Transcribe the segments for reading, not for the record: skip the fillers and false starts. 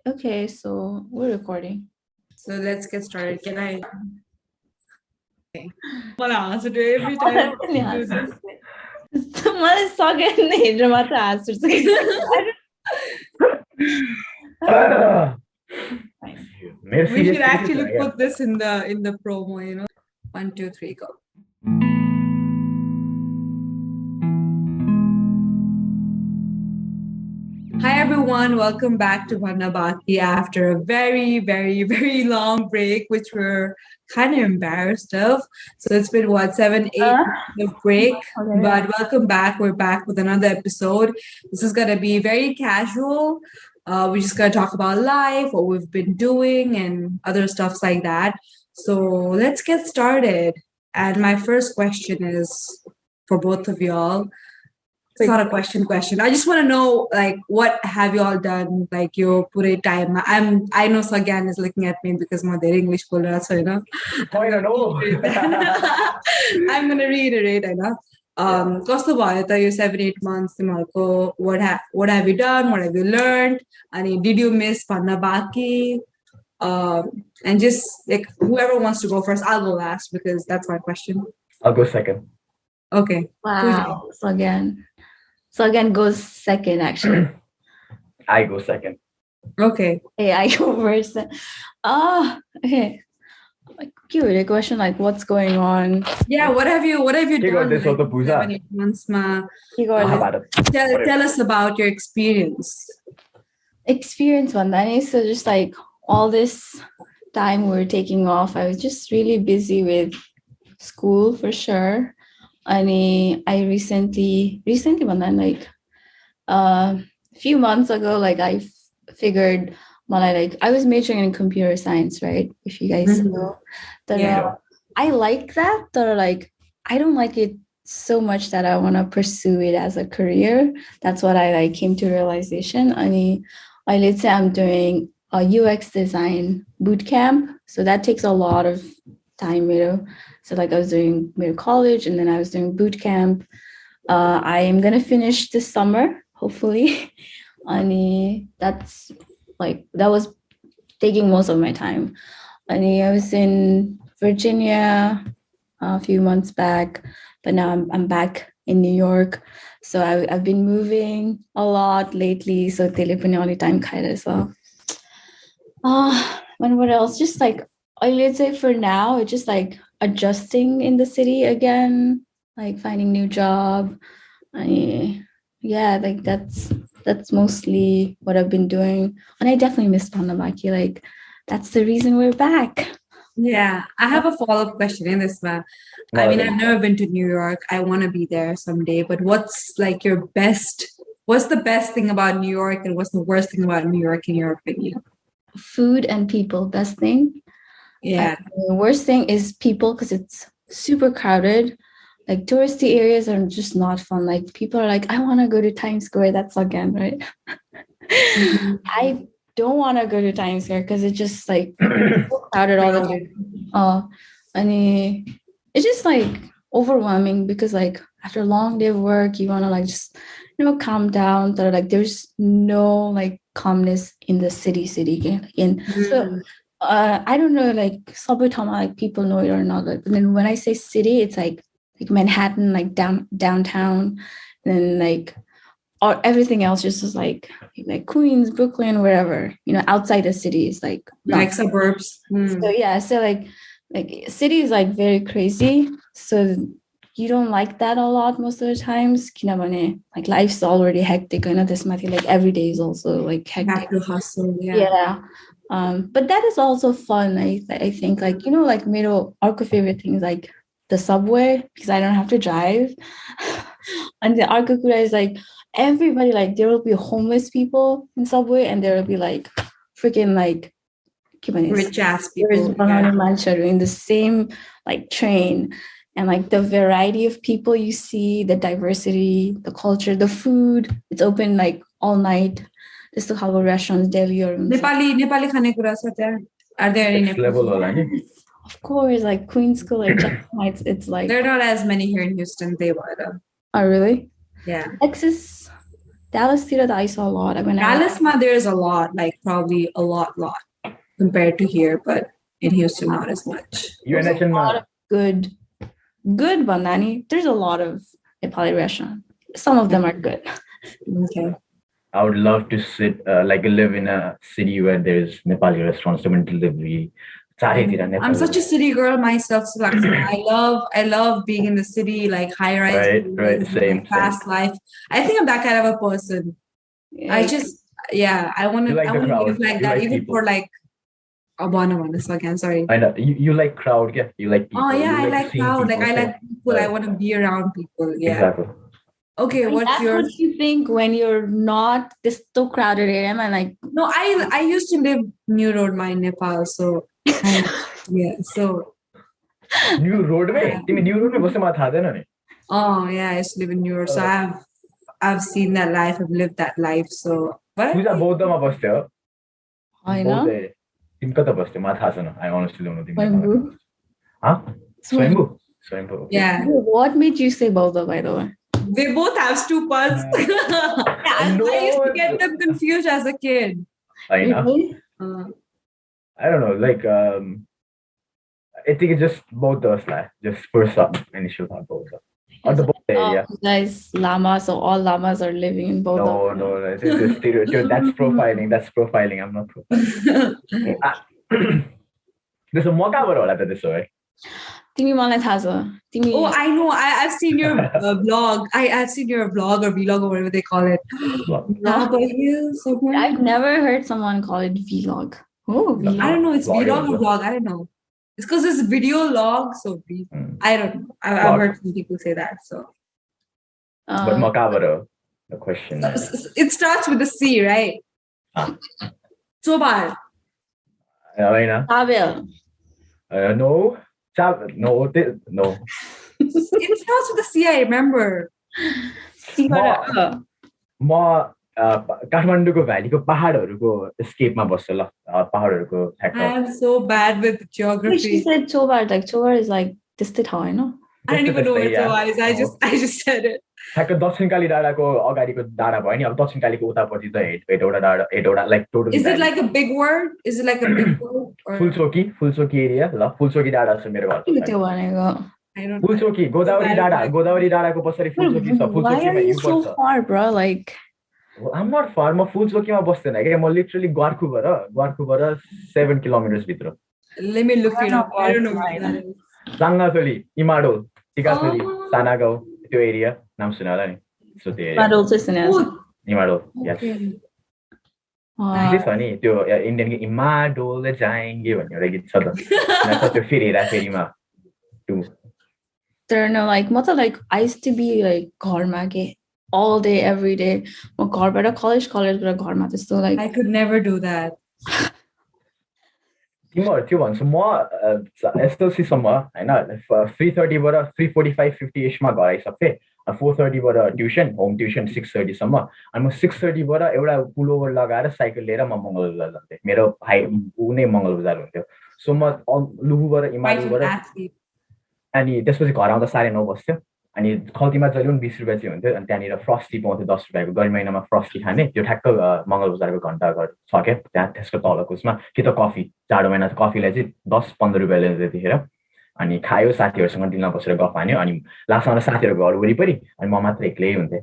Okay, so we're recording. So let's get started. Can I? Okay. Well, answer to every time. Yeah, मलाई सकेन नि हेरेर मात्र हाँस्छु We should actually put this in the promo, 1, 2, 3, go. Hi everyone, welcome back to Bhanna Baki after a very, very, very long break, which we're kind of embarrassed of. So it's been 7, 8 months of break, but welcome back. We're back with another episode. This is gonna be very casual. We're just gonna talk about life, what we've been doing, and other stuffs like that. So let's get started. And my first question is for both of y'all. It's not a question. I just want to know, like, what have you all done? Like, your pure time. I know Sagyan is looking at me because my English scholar, so I don't know. I'm gonna reiterate, Cost of you 7, 8 months, what have you done? What have you learned? And did you miss Bhanna Baki? And just like whoever wants to go first, I'll go last because that's my question. I'll go second. Okay. Wow. So again goes second, actually. I go second. Okay. Hey, I go first. Okay. Like, curious question, like what's going on? Yeah, what have you done? This Like, puja. 7, 8 months, Tell us about your experience. Experience one day. So just like all this time we're taking off, I was just really busy with school for sure. I recently like a few months ago, like I figured I was majoring in computer science, right? If you guys know that, I like that, but like I don't like it so much that I want to pursue it as a career. That's what I came to realization. Let's say I'm doing a UX design boot camp, so that takes a lot of time, So like I was doing college and then I was doing boot camp. I am gonna finish this summer, hopefully. That was taking most of my time. I was in Virginia a few months back, but now I'm back in New York. So I've been moving a lot lately. So only time as well. And what else? Just like let's say for now, it's just like adjusting in the city again, like finding new job. Like that's mostly what I've been doing. And I definitely miss Bhanna Baki. Like that's the reason we're back. Yeah, I have a follow-up question in this one. I mean, I've never been to New York. I want to be there someday. But what's the best thing about New York and what's the worst thing about New York in your opinion? Food and people. Best thing. Yeah. The worst thing is people because it's super crowded. Like touristy areas are just not fun. Like people are like, I want to go to Times Square. That's again, right? I don't want to go to Times Square because it's just like so crowded all the time. It's just like overwhelming because like after a long day of work, you want to like just calm down. So like there's no like calmness in the city. So I don't know, like Sabutama, like people know it or not. Like, but then when I say city, it's like Manhattan, like downtown, and like or everything else just is like Queens, Brooklyn, wherever, outside the city is like suburbs. So yeah, so like city is like very crazy. So you don't like that a lot most of the times. Like life's already hectic. I know this might be like every day is also like hectic. Have to hustle, yeah. But that is also fun. I think like like our favorite things like the subway because I don't have to drive, and the Arkakura is like everybody, like there will be homeless people in subway and there will be like freaking like rich ass people in the same like train. And like the variety of people you see, the diversity, the culture, the food, it's open like all night. Just to have a restaurant Delhi or Nepali khane kura cha there. Are there any Nepali? Of course, like Queen's School, like it's like there are not as many here in Houston. They were. Oh really? Yeah. Texas Dallas-तिर I saw a lot. I mean, Dallas, there's a lot, like probably a lot compared to here, but in Houston, not as much. there's a lot of good Bhanna Ni. There's a lot of Nepali restaurants. Some of them are good. Okay. I would love to live in a city where there's Nepali restaurants, delivery. I'm such a city girl myself, so I love being in the city, like high rise, right, same, fast life. I think I'm that kind of a person. I want to live like that, even people. for like a bonus again. Sorry. I know you like crowd, yeah. You like people. Oh yeah, I like crowd. People, like I like people. Right. I want to be around people. Yeah. Exactly. Okay, What do you think when you're not this so crowded area and like? No, I used to live New Road, in Nepal, so yeah, so. New Road way? You mean New Road way? Oh yeah, I used to live in New York, so I've seen that life. I've lived that life. So, but who's a Bodhama bastyo? I know. I honestly don't know. Swayambhu. Huh? Swayambhu. Yeah. What made you say Bodha, by the way? They both have stupas. I used to get them confused as a kid. I know. I don't know. Like, I think it's just both those, just first initial thought both. Or the both area. Guys, llamas, so all llamas are living in Bodha. No, it's a stereotype. That's profiling. I'm not profiling. There's a mocha about this way. Oh, I know. I've seen your vlog. I've seen your vlog or vlog or whatever they call it. How about you? Somewhere? I've never heard someone call it vlog. Oh, vlog. I don't know. It's vlog or vlog. I don't know. It's because it's video log. So I don't know. I've heard some people say that. So. But Makabaro, the question. It starts with a C, right? Sobar. Tabel. No. No. It starts with a C, I remember. म काठमाडौँको भ्यालीको पहाडहरूको स्केपमा बस्छु ल पहाडहरूको I am so bad with geography. She said Chobar, like Chobar is like त्यस्तै ठाउँ हैन? I don't even know what Chobar is. I just said it. ठ्याक्क दक्षिणकाली डाँडाको अगाडिको डाँडा भयो नि अब दक्षिणकालीको उतापट्टि त एटवटा डाँडा एटवटा like total Is it like a big word? Is it like a big word? Phulchoki area ल फुलचोकी डाँडा छ मेरो घर त्यो भनेको फुलचोकी गोदावरी डाँडाको पछाडि फुलचोकी छ फुलचोकीमा यु पर्छ so far bro like I'm not far म फुलचोकीमा बस्दैन के म लिटरली ग्वारखुबाट 7 किलोमिटर्स भित्र Let me look it up. I don't know what that is. Sangasoli, Imado, Tikasoli, Sanagao, त्यो एरिया नाम सुने होला नि सो त्यो एरिया Imado चाहिँ सुनेको छ इमाडोल यस छ नि त्यो इन्डियनको इमाडोल जाएंगे भन्ने एउटा गीत छ त त्यो फेरि हेराफेरिमा टु There no like म त like I used to be like घरमा के all day every day म घरबाट कलेजबाट घरमा त्यस्तो like I could never do that. तिम्रो त्यो भन्छु म एसएलसीसम्म हैन 3:30 बाट 3:45 50 इशमा घर आइसक्थे 4:30 बाट ट्युसन होम ट्युसन 6:30 सम्म अनि म 6:30 बाट एउटा पुल ओभर लगाएर साइकल लिएर म मङ्गलबजार जान्थे मेरो भाइ उ नै मङ्गलबजार हुन्थ्यो सो म लुबुबाट इमालुबाट अनि त्यसपछि घर आउँदा 9:30 बस्थ्यो अनि खल्तीमा जहिले पनि 20 रुपैयाँ चाहिँ हुन्थ्यो अनि त्यहाँनिर फ्रस्टी पाउँथ्यो 10 रुपैयाँको गर्मी महिनामा फ्रस्टी खाने त्यो ठ्याक्क मङ्गलबजारको घन्टाघर छ क्या त्यहाँ त्यसको तलको उसमा कि त कफी जाडो महिना त कफीलाई चाहिँ 10-15 रुपैयाँ लिन्छ त्यतिखेर अनि खायो साथीहरूसँग डिलमा बसेर गफ हान्यो अनि लास्टमा साथीहरूको घर वरिपरि अनि म मात्र एक्लै हुन्थेँ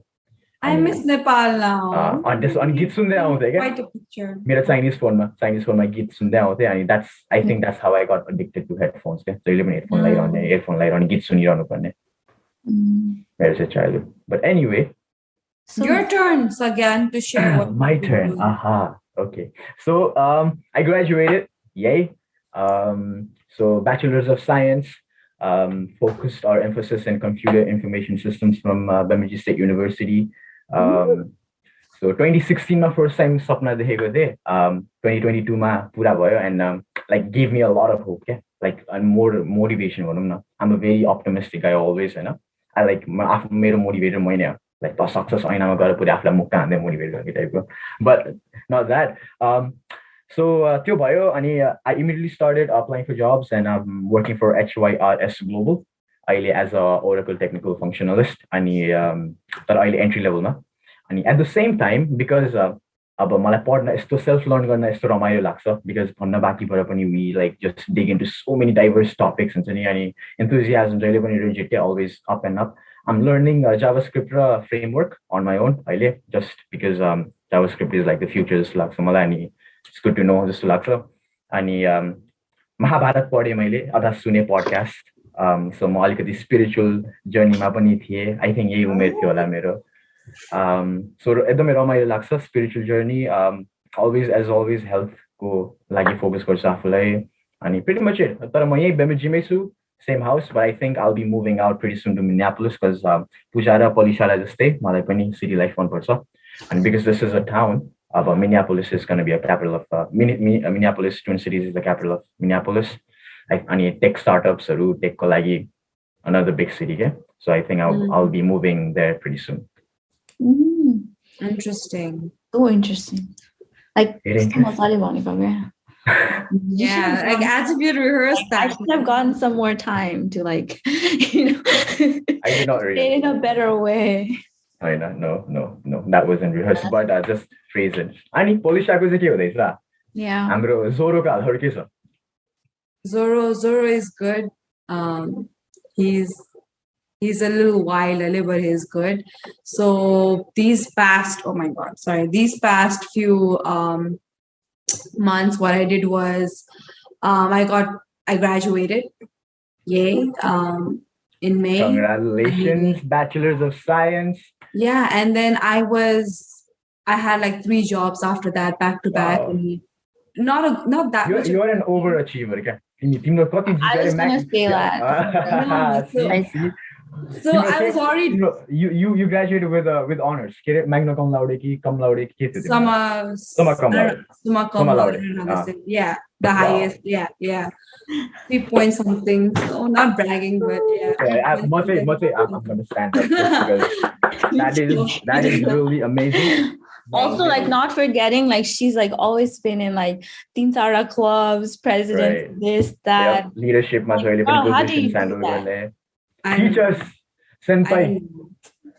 I miss Nepal now. अनि गीत सुन्दै आउँथेँ क्या मेरो चाइनिज फोनमा गीत सुन्दै आउँथेँ अनि I think that's how I got addicted to headphones क्या जहिले पनि हेडफोन लगाइरहने गीत सुनिरहनु पर्ने There's a childhood. But anyway. So your turn, Sagyan, to share what my turn. Doing. Aha. Okay. So I graduated. Yay. So Bachelor's of Science, focused our emphasis in computer information systems from Bemidji State University. So 2016 my first time sapna dekheko the 2022 ma pura bhayo and like gave me a lot of hope, yeah? Like and more motivation bhanum na. I'm a very optimistic guy always, you know. I like मेरो motivator मैले like the success ऐनामा गएर पुरै आफुलाई मुक्का हान्दै motivate गर्ने टाइपको but not that so त्यो भयो अनि I immediately started applying for jobs and I'm working for HYRS Global अहिले as a Oracle technical functionalist अनि तर अहिले entry level मा अनि at the same time because अब मलाई पढ्न यस्तो सेल्फ लर्न गर्न यस्तो रमाइलो लाग्छ बिकज भन्न बाँकीबाट पनि we like just dig into so many diverse topics हुन्छ नि अनि एन्थुजियाजम जहिले पनि रिजिटै always up and up I'm learning JavaScript framework on my own अहिले just because JavaScript is like the future जस्तो लाग्छ मलाई अनि it's good to know जस्तो लाग्छ अनि महाभारत पढेँ मैले अथवा सुने पडकास्ट सो म अलिकति स्पिरिचुअल जर्नीमा पनि थिएँ आई थिङ्क यही उमेर थियो होला मेरो सो एकदमै रमाइलो लाग्छ spiritual journey always as always हेल्थको लागि फोकस गर्छु आफूलाई अनि प्रिटी मच तर म यही बेमेजीमै छु same house but I think I'll be moving out pretty soon to Minneapolis because Puja र पलिसालाई जस्तै मलाई पनि सिटी लाइफ मनपर्छ अनि because this is a town अब Minneapolis is going to be a capital of Minneapolis Twin Cities is the capital of Minneapolis. Any tech startups or tech ko lagi another big city. Okay? So I think I'll be moving there pretty soon. Interesting. So interesting. Like yeah, like as if you rehearsed that. I should have gotten some more time to like, you know, I did not really. In a better way. No, that wasn't rehearsed, but just phrase it. Ani Polish ko ke huँदैछ raw? Yeah. हाम्रो Zoro का हालहरु के छ? Zoro is good. He's a little wild, but he's good. So these past few months, what I did was I graduated. Yay. In May. Congratulations, Bachelors of Science. Yeah, and then I had like 3 jobs after that, back to back. And not that much. You're an overachiever, okay? I was gonna say that. So I was already. You graduated with honors. Magna cum laude ki cum laude ki Summa cum laude. Yeah, the highest. Yeah. 3 point something. So not bragging, but yeah. I'm gonna stand up because that is really amazing. Also, like not forgetting, like she's like always been in like Teen Tara clubs, president, right. This, that. Yeah. Leadership, like, how do you do that? Teachers, senpai.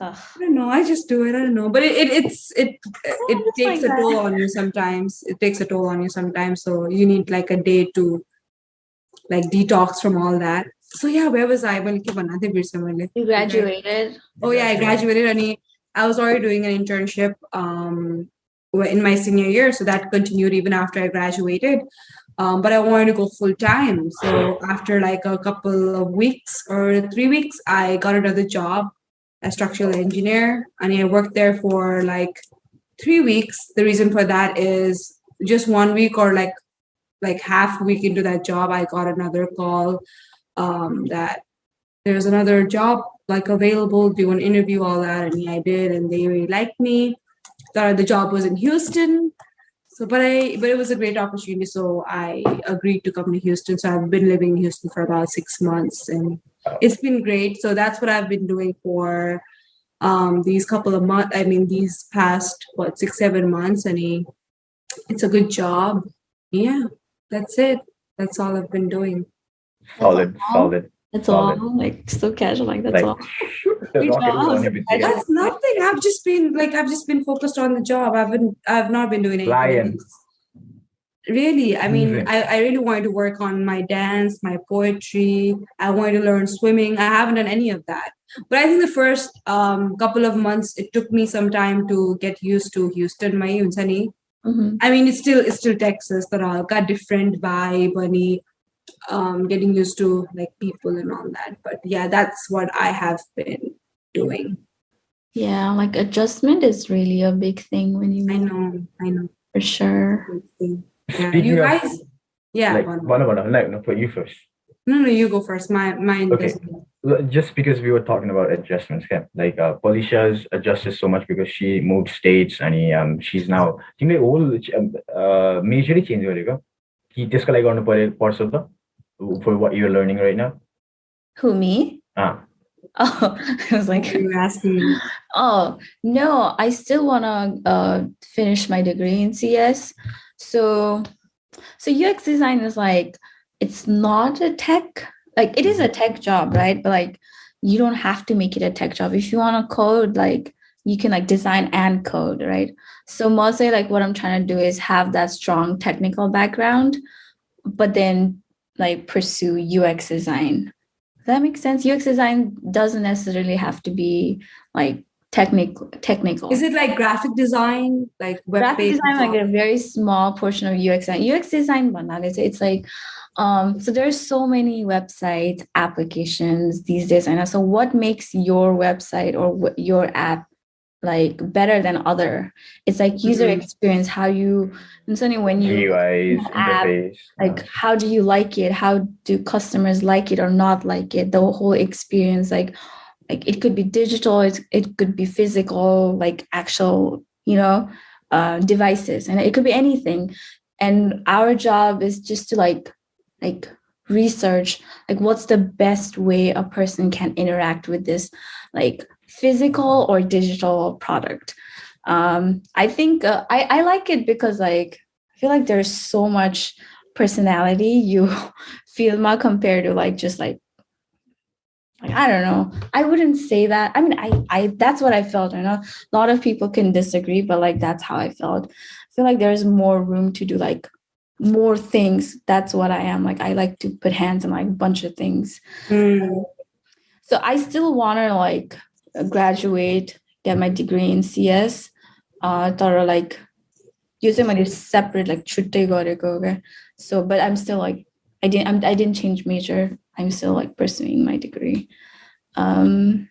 I don't know. I just do it. I don't know, but it takes a toll on you sometimes. It takes a toll on you sometimes. So you need like a day to like detox from all that. So yeah, where was I? You graduated. Oh yeah, I graduated, and I was already doing an internship in my senior year, so that continued even after I graduated. But I wanted to go full time. So after like a couple of weeks or 3 weeks, I got another job as structural engineer, and I worked there for like 3 weeks. The reason for that is just 1 week or like half a week into that job, I got another call that there's another job like available. Do you want to interview, all that? And I did, and they really liked me. The job was in Houston. So, but it was a great opportunity. So I agreed to come to Houston. So I've been living in Houston for about 6 months, and it's been great. So that's what I've been doing for these couple of months. I mean, these past 6-7 months, and it's a good job. Yeah, that's it. That's all I've been doing. Solid. That's all. Like so casual. Like that's all. That's nothing. I've just been focused on the job. I've not been doing anything else. Really, I mean, I really wanted to work on my dance, my poetry. I wanted to learn swimming. I haven't done any of that. But I think the first couple of months, it took me some time to get used to Houston, my Unsani. I mean, it's still Texas, but I've got different vibe, and getting used to like people and all that. But yeah, that's what I have been doing. Yeah, like adjustment is really a big thing when you. I know for sure. Yeah. You guys, yeah. No, for you first. No, you go first. Mine. Okay. Just because we were talking about adjustments, okay? Like Polisha's adjusted so much because she moved states, and she's now. Tiमीले whole majorly change गरेको कि त्यसको लागि गर्नु पर्छ त for what you're learning right now? Who, me? Oh, I was like, you're asking me. Oh no, I still wanna finish my degree in CS. So UX design is like, it's not a tech, like it is a tech job, right? But like you don't have to make it a tech job. If you want to code, like you can like design and code, right? So mostly like what I'm trying to do is have that strong technical background, but then like pursue UX design. Does that make sense? UX design doesn't necessarily have to be like technical. Is it like graphic design, like web Graphic page design like design? a very small portion of UX design. UX design, but not it's like so there's so many websites, applications these days. And so what makes your website or your app like better than other? It's like user Mhm. experience, how you and suddenly when you GUIs, app, interface. like how do you like it? How do customers like it or not like it? The whole experience, like it could be digital, it could be physical, like actual, devices, and it could be anything. And our job is just to like research like what's the best way a person can interact with this like physical or digital product. I think I like it because like I feel like there's so much personality you feel more compared to like just like I don't know. I wouldn't say that. I mean, I that's what I felt. I know a lot of people can disagree, but like that's how I felt. I feel like there's more room to do like more things. That's what I am. Like I like to put hands on like a bunch of things. Mm. So I still want to like graduate, get my degree in CS. Or like using my separate like छुट्टै गरेको क्या. So, but I'm still like I didn't change major. I'm still like pursuing my degree. Um,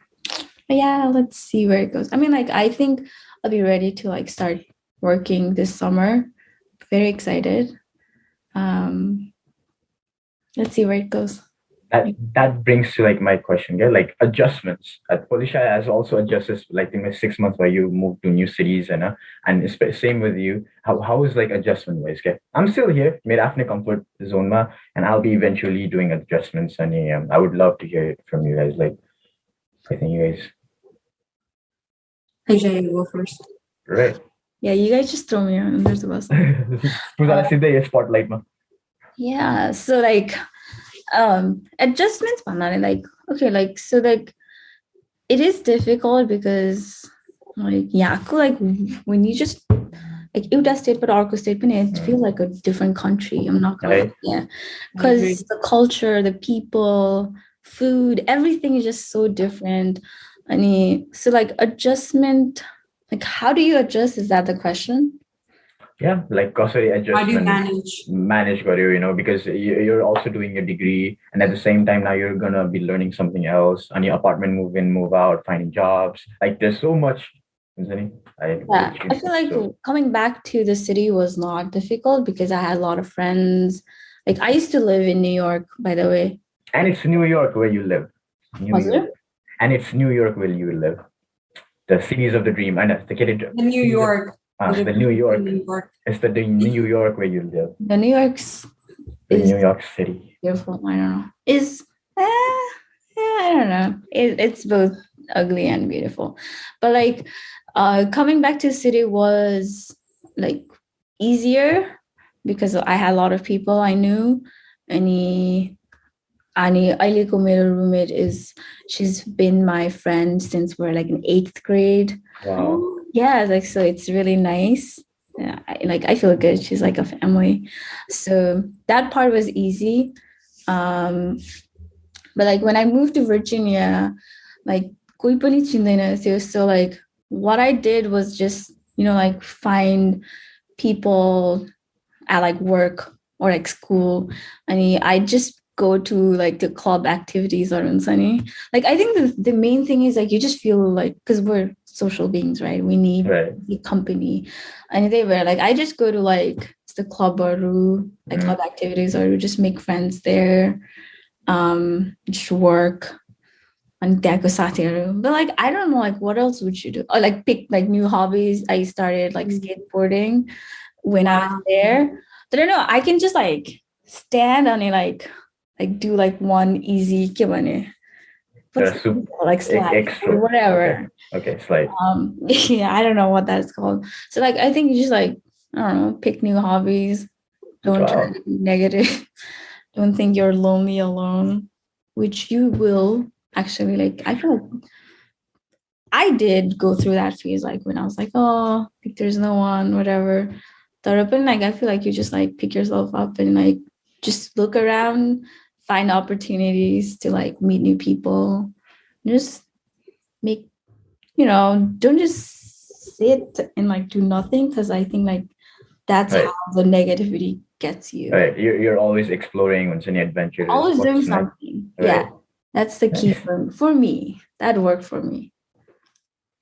but yeah, let's see where it goes. I mean, like I think I'll be ready to like start working this summer. Very excited. Um, let's see where it goes. That brings to like my question, yeah, like adjustments. Polisha has also adjusted like in the 6 months where you moved to new cities and same with you. How is like adjustment wise? Okay, I'm still here, made after comfort zone and I'll be eventually doing adjustments and I would love to hear it from you guys. Like I think you guys Aisha, you go first. right. Yeah, you guys just throw me under the bus. Spotlight ma. Yeah, so like adjustments banane, like okay, like so like it is difficult because like yeah, like when you just like एउटा state but अर्को state पनि it feels like a different country. I'm not gonna Right. lie. Yeah, I agree. because the culture, the people, food, everything is just so different. So like adjustment, like how do you adjust? Is that the question? Yeah, like grocery How do you adjustment manage? career, because you're also doing your degree, and at the same time now you're gonna be learning something else on your apartment, move in, move out, finding jobs. Like there's so much, isn't it? Yeah, I feel like coming back to the city was not difficult because I had a lot of friends. Like I used to live in New York, by the way. And it's New York where you live. Was it? And it's New York where you live. The cities of the dream, and The New York. the New York. New York. It's the New York where you live. The New York's The is New York City. beautiful. I don't know. I don't know. It's both ugly and beautiful. But like coming back to the city was like easier because I had a lot of people I knew. Ani अहिलेको मेरो roommate she's been my friend since we're like in 8th grade. Wow. Yeah, like so it's really nice. Yeah, I feel good. She's like a family. So that part was easy. But like when I moved to Virginia, like कोही पनि चिन्दैन थियो. So like what I did was just, like find people at like work or like school. I just go to like the club activities or sunny. Like I think the main thing is like you just feel like because we're social beings, right? We need the company. And they were like I just go to like the club or like club activities or just make friends there. Just work on त्यहाँको साथीहरू. But like I don't know, like what else would you do? Or like pick like new hobbies. I started like skateboarding when I was there. But I don't know, I can just like stand on it, like do like one easy like slide extra. whatever. Okay, slide. Yeah, I don't know what that's called. So like I think you just like I don't know, pick new hobbies. Don't try to be negative. Don't think you're lonely alone, which you will actually. Like I feel like I did go through that phase, like when I was like, oh, like there's no one, whatever. But like I feel like you just like pick yourself up and like just look around, find opportunities to like meet new people, just make, don't just sit and like do nothing, because I think like that's Right. how the negativity gets you. Right. You're always exploring what's any adventurous. Always doing What's next. something. Yeah. Right. That's the key Nice. for me. That worked for me.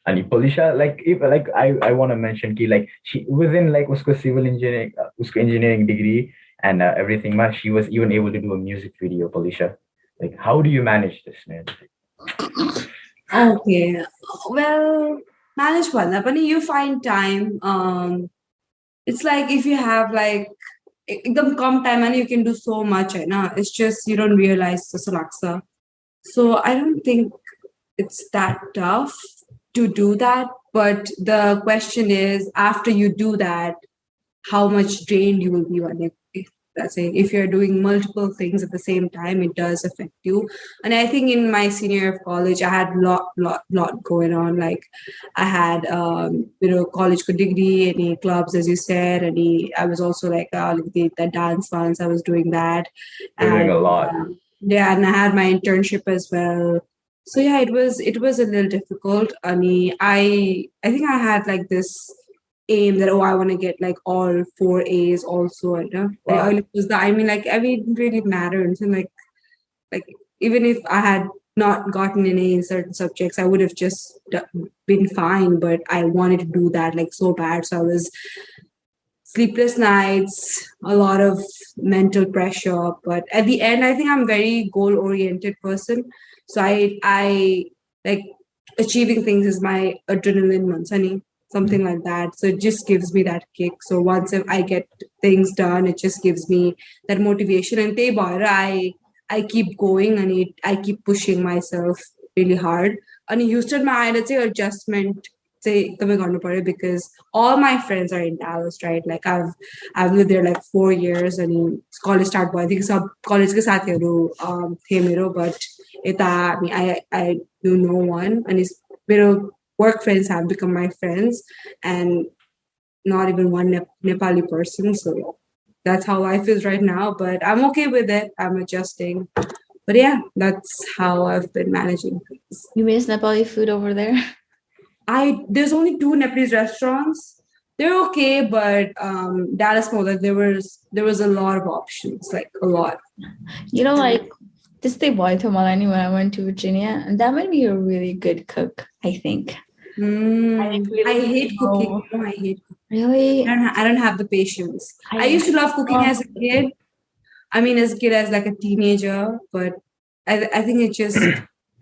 And Polisha, like if like I want to mention ki like she within like usko civil engineering usko engineering degree and everything ma, she was even able to do a music video, Polisha. Like how do you manage this, man? Okay. Well, manage Bhanna Baki, you find time. It's like if you have like एकदम कम time and you can do so much, है ना? It's just you don't realize जस्तो लाग्छ. So I don't think it's that tough to do that. But the question is, after you do that, how much drained you will be on it. That's it. If you're doing multiple things at the same time, it does affect you. And I think in my senior year of college, I had lot going on. Like I had, college degree, any clubs, as you said, I was also like the dance ones. I was doing that, You're doing and a lot. yeah, and I had my internship as well. So yeah, it was a little difficult. I think I had like this aim that I want to get like all 4 A's also, you know. Wow. It was that I mean it didn't really matter until like even if I had not gotten an A in certain subjects, I would have just been fine. But I wanted to do that like so bad, so I was sleepless nights, a lot of mental pressure. But at the end, I think I'm a very goal oriented person. So I like achieving things is my adrenaline mansani, something like that. So it just gives me that kick. So once if I get things done, it just gives me that motivation. And I keep going and I keep pushing myself really hard. And Houston, my adjustment चाहिँ एकदमै गर्नु पर्यो because all my friends are in Dallas, right? Like I've lived there like 4 years and college start भएदेखि सब कलेजकै साथीहरू थिए मेरो, but यता I do no one and मेरो work friends have become my friends and not even one Nepali person. So that's how life is right now, but I'm okay with it. I'm adjusting. But yeah, that's how I've been managing things. You miss Nepali food over there? There's only 2 Nepalese restaurants. They're okay, but Dallas Mall, like there was a lot of options, like a lot. Like this day boy to Malani when I went to Virginia, and that made me a really good cook, I think. I hate cooking. I hate cooking. Really? I don't have the patience. I used to love cooking as a kid. I mean, as a kid, as like a teenager, but I think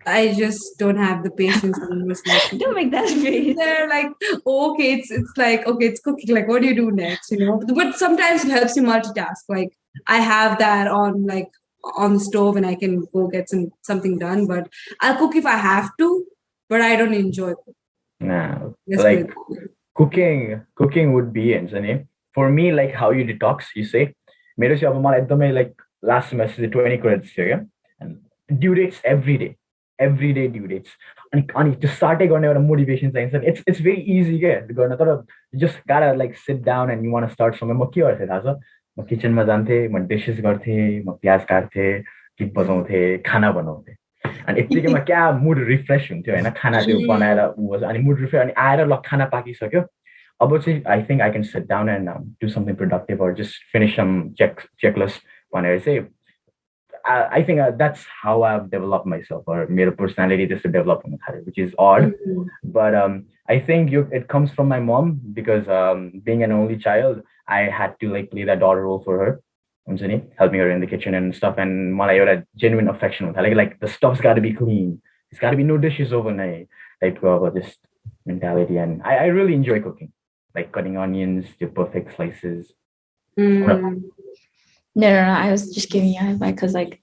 I just don't have the patience. Don't make that face. They're like, okay, it's like, okay, it's cooking. Like, what do you do next? But sometimes it helps you multitask. Like, I have that on the stove and I can go get something done. But I'll cook if I have to, but I don't enjoy it. No, like cooking would be insane. For me, like how you detox, you say. मेरो चाहिँ अब मलाई एकदमै like last semester 20 credits थियो क्या and due dates every day due dates अनि त्यो स्टार्टै गर्ने एउटा मोटिभेसन चाहिन्छ it's very easy क्या गर्न तर just gotta like sit down and you want to start somewhere म के गर्थेँ थाहा छ म किचनमा जान्थेँ म डिसेस गर्थेँ म प्याज काट्थेँ गीत बजाउँथेँ खाना बनाउँथेँ अनि यतिकैमा क्या मुड रिफ्रेस हुन्थ्यो होइन खाना त्यो बनाएर अनि मुड रिफ्रेस अनि आएर ल खाना पाकिसक्यो अब चाहिँ I think I can sit down and do something productive or just finish some checklist भनेर चाहिँ I think that's how I've developed myself or मेरो personality just to develop हुन थाल्यो which is odd but I think it comes from my mom because being an only child I had to like play that daughter role for her हुन्छ नि helping her in the kitchen and stuff and मलाई एउटा genuine affection हुन थाल्यो like the stuff's got to be clean it's got to be no dishes overnight like this mentality and I really enjoy cooking like cutting onions to perfect slices. No, I was just giving you a high because like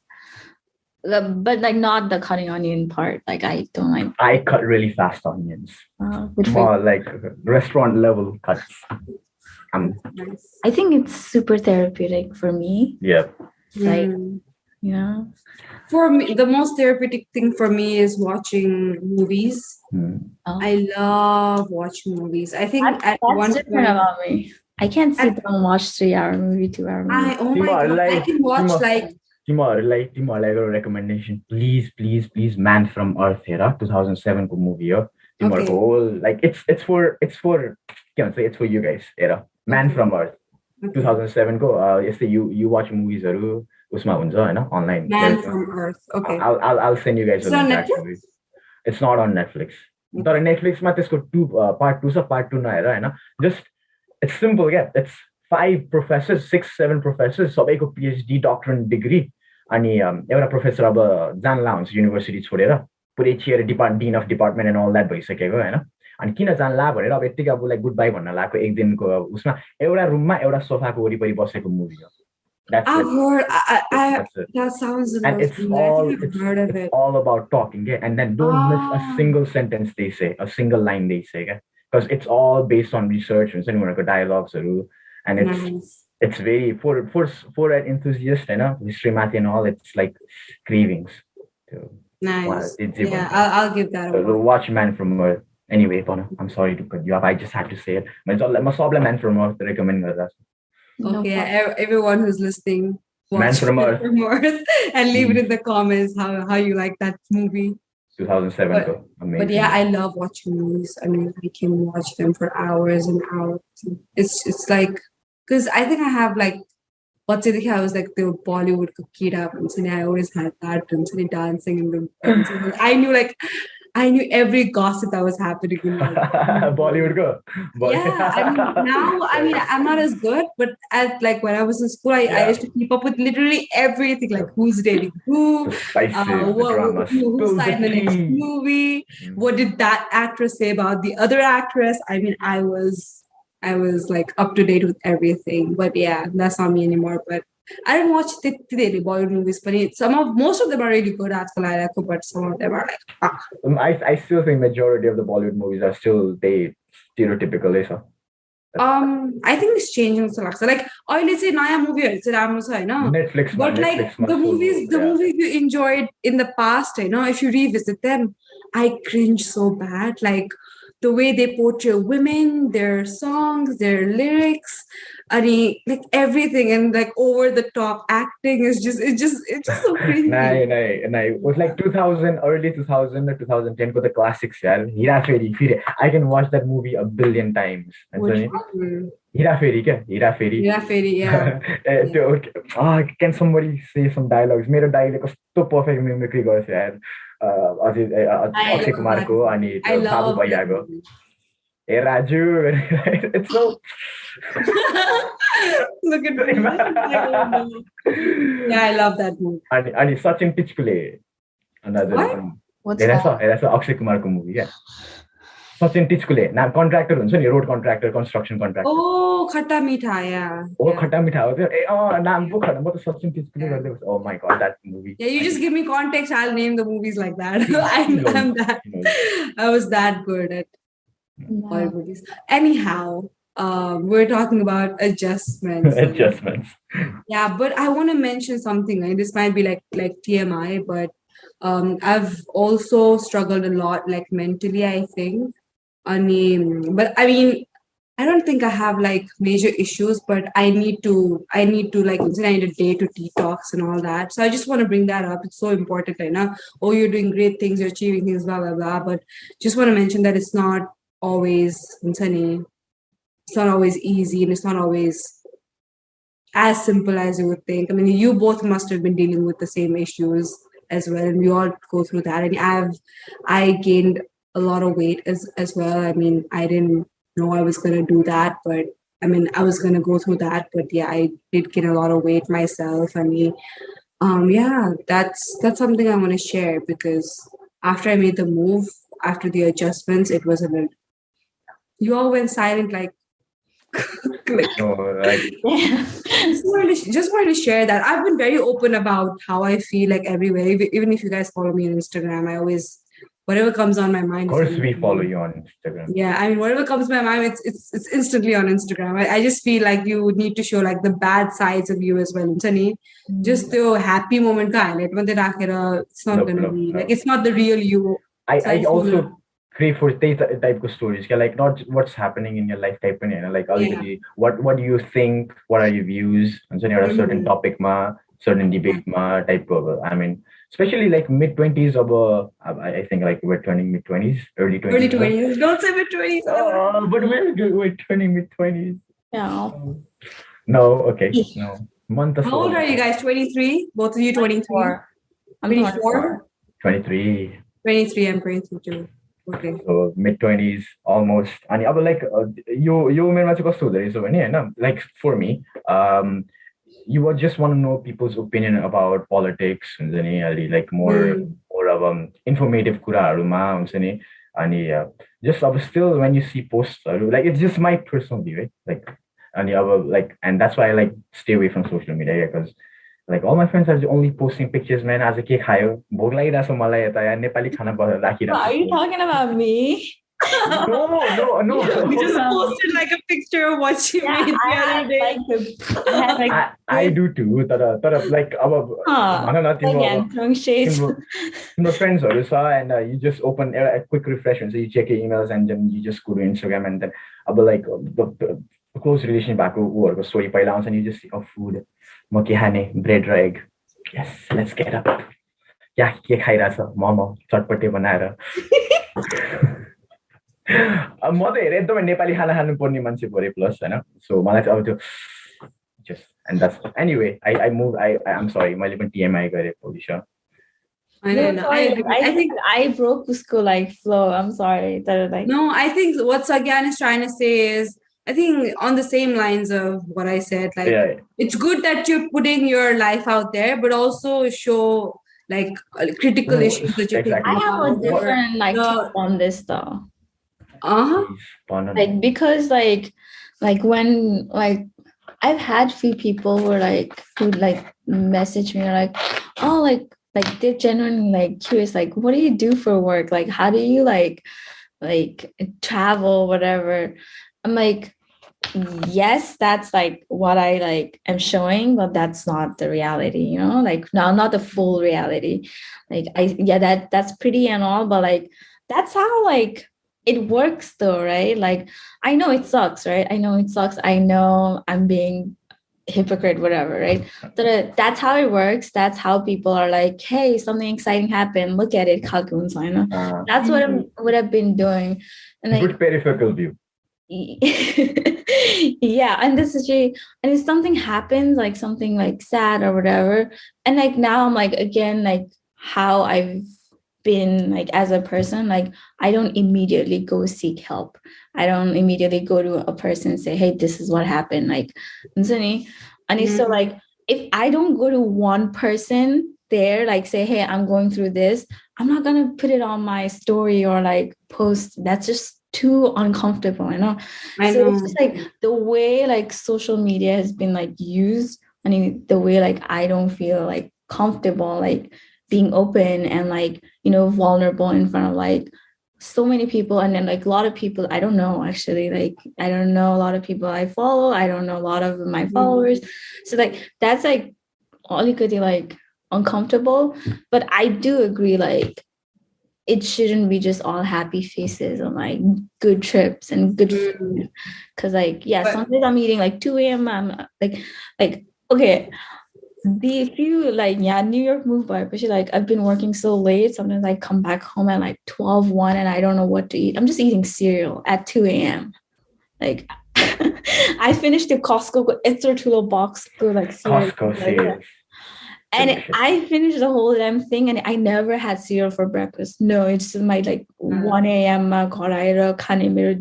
but like not the cutting onion part. Like I don't like I cut really fast onions. More like restaurant level cuts. I think it's super therapeutic for me. Yeah. It's like Yeah. For me, the most therapeutic thing for me is watching movies. Oh. I love watching movies. I think at That's one different point, about me. I can't sit at down and watch 3 hour movie, 2 hour movie. oh my god, I can watch like तिमीहरूलाई recommendation, please, Man from Earth हेर 2007 को movie हो. तिमीहरूको okay, whole like it's for के भन्छ, it's for you guys hair. Man okay, from Earth okay. 2007 को यस्तै you watch movies हरू उसमा हुन्छ हैन online. Man from Earth. Okay. I'll send you guys a It's on link Netflix? actually. It's not on Netflix. तर नेटफ्लिक्समा त्यसको part 2 छ, part 2 नहेर Hahn. Just it's simple, yeah. It's 5 professors, 6-7 professors, सबैको PhD doctorate degree. अनि एउटा professor अब जानला हुन्छ university छोडेर, पुरै चेयर डिन of department end all that भइसकेको हैन. अनि किन जानला भनेर अब यतिकै अब लाइक गुड बाई भन्न लागेको एक दिनको उसमा एउटा रुममा एउटा सोफाको वरिपरि बसेको मुभी हो. I've heard. That's it. That sounds And it's interesting. I all think I've heard of it. all about talking, yeah? And then don't miss a single sentence they say, a single line they say, yeah? Because it's all based on research and dialogues, and it's very for an enthusiast, you know, history, math, and all. It's like cravings. So, Nice. it's Yeah, I'll give that a watch. watch Man from Earth. Anyway, Bhanna, I'm sorry to cut you off. I just had to say it. But Man from Earth recommend that. No Okay, problem. everyone who's listening, Man watch from Earth. and leave it in the comments how you like that movie. 2007. Amazing. But yeah, I love watching movies. I mean, I can watch them for hours and hours. It's like, because I think I have like, what's it? I was like the Bollywood kira, and I always had that and dancing in the. I knew every gossip that was happening in Bollywood go. Yeah, I mean now I'm not as good, but at like when I was in school, I used to keep up with literally everything, like who's dating who, who signed the next movie, what did that actress say about the other actress. I mean, I was like up to date with everything. But yeah, that's not me anymore. But I don't watch the Bollywood movies, but most of them are really good at but some of them are like I still think majority of the Bollywood movies are still stereotypical, so. I think it's changing so much. Like let's say Naya movie, it's Netflix, but like the movies you enjoyed in the past, if you revisit them, I cringe so bad. Like the way they portray women, their songs, their lyrics, like everything, and like over the top acting is just so crazy. Nah. It was like 2000, early 2000 or 2010 for the classics. Yeah, I can watch that movie a billion times. Hira Fairy, yeah. Can somebody say some dialogues? Mero dialogue was so perfect mimicry goes yaar. Akshay Kumar ko ani Babu Bhaiya ko. Hey Raju, it's so. Look at me. Yeah, I love that movie. And Sachin Tichkule, another one. What's that? That's a Akshay Kumar ko movie, yeah. Sachin Tichkule, now contractor, road contractor, construction contractor. Oh, Khatta Meetha, yeah. Oh, Khatta Meetha. Sachin Tichkule. Oh my god, that movie. Yeah, you just give me context, I'll name the movies like that. I'm that. I was that good at all movies. Anyhow, we're talking about adjustments. Adjustments. Yeah, but I want to mention something. Like, this might be like TMI, but I've also struggled a lot, like mentally, I think. But I mean, I don't think I have like major issues, but I need to like, I need a day to detox and all that. So I just want to bring that up. It's so important right now. Oh, you're doing great things, you're achieving things, blah, blah, blah. But just want to mention that it's not always easy, and it's not always as simple as you would think. I mean, you both must have been dealing with the same issues as well, and we all go through that. And I gained a lot of weight as well. I mean, I didn't know I was gonna do that, but I mean, I was gonna go through that. But yeah, I did gain a lot of weight myself. I mean, yeah, that's something I want to share, because after I made the move, after the adjustments, it was a bit. You all went silent, like. Just wanted to share that I've been very open about how I feel, like everywhere. Even if you guys follow me on Instagram, I always whatever comes on my mind. Of course, we follow you on Instagram. Yeah, I mean, whatever comes to my mind, it's instantly on Instagram. I just feel like you would need to show like the bad sides of you as well. Sunny, just the happy moment ka highlight. It's not gonna be like it's not the real you. I also crave for type of stories. Like not what's happening in your life type like what do you think? What are your views? And so a certain topic certain debate type of I mean, especially like mid-20s or I think like we're turning mid-20s, early 20s. Early 20s. Don't say mid-20s. But we're turning mid-20s. Yeah. No, okay. No. How old are you guys? 23? Both of you 23? I'm 24? 23. 23, I'm 23 too. Okay. So mid-20s almost. And like you like for me, you would just want to know people's opinion about politics and then like more of informative kuraharuma and just still when you see posts like it's just my personal view, right? Like and that's why I like stay away from social media because like all my friends are only posting pictures, man. As a cake higher, Nepali khana Are you talking about me? No. We just posted like a picture of what she made the other day. I do too. Like my friends also, and you just open a quick refreshment. So you check your emails and then you just go to Instagram and then like the close relation back over story pile and you just see food. Mokihane, bread or egg. Yes, let's get up. Yeah, ke khairasa, momo, चटपटे बनाएर म त हेरे एकदमै नेपाली खाना खानु पर्ने मान्छे भरे plus हैन सो मलाई चाहिँ अब त्यो just and that's anyway I'm sorry मैले पनि TMI गरे Polisha. I think I broke the school like flow. I'm sorry. No, I think what Sagyan is trying to say is I think on the same lines of what I said, like it's good that you're putting your life out there, but also show like critical issues that you're taking. I have a different take on this though. Like because like when like I've had few people who message me like, oh like they're genuinely like curious, like what do you do for work? Like how do you like travel, whatever. I'm like, yes, that's like what I like am showing, but that's not the reality, you know, like not the full reality. Like that's pretty and all, but like that's how like it works though, right? Like I know it sucks, right? I know I'm being hypocrite, whatever, right? But that's how it works. That's how people are like, hey, something exciting happened, look at it. That's what I've been doing. And like, good peripheral view. Yeah, and this is and if something happens, like something like sad or whatever, and like now I'm like again like how I've been like as a person, like I don't immediately go seek help. I don't immediately go to a person and say, hey, this is what happened, like and so like if I don't go to one person there, like say, hey, I'm going through this, I'm not gonna put it on my story or like post. That's just too uncomfortable, you know. It's just like the way like social media has been like used. I mean, the way like I don't feel like comfortable like being open and like, you know, vulnerable in front of like so many people, and then like a lot of people I don't know actually, like I don't know a lot of people I follow. I don't know a lot of my followers. So like that's like all you could do, like uncomfortable. But I do agree like it shouldn't be just all happy faces and like good trips and good food. Cause like, sometimes I'm eating like 2 a.m. I'm like, okay. If you like, New York move by, but like I've been working so late. Sometimes I come back home at like 12, 1 and I don't know what to eat. I'm just eating cereal at 2 a.m. Like I finished the Costco extra little box to like cereal. Costco cereal. And I finished the whole damn thing, and I never had cereal for breakfast. No, it's my like 1 a.m.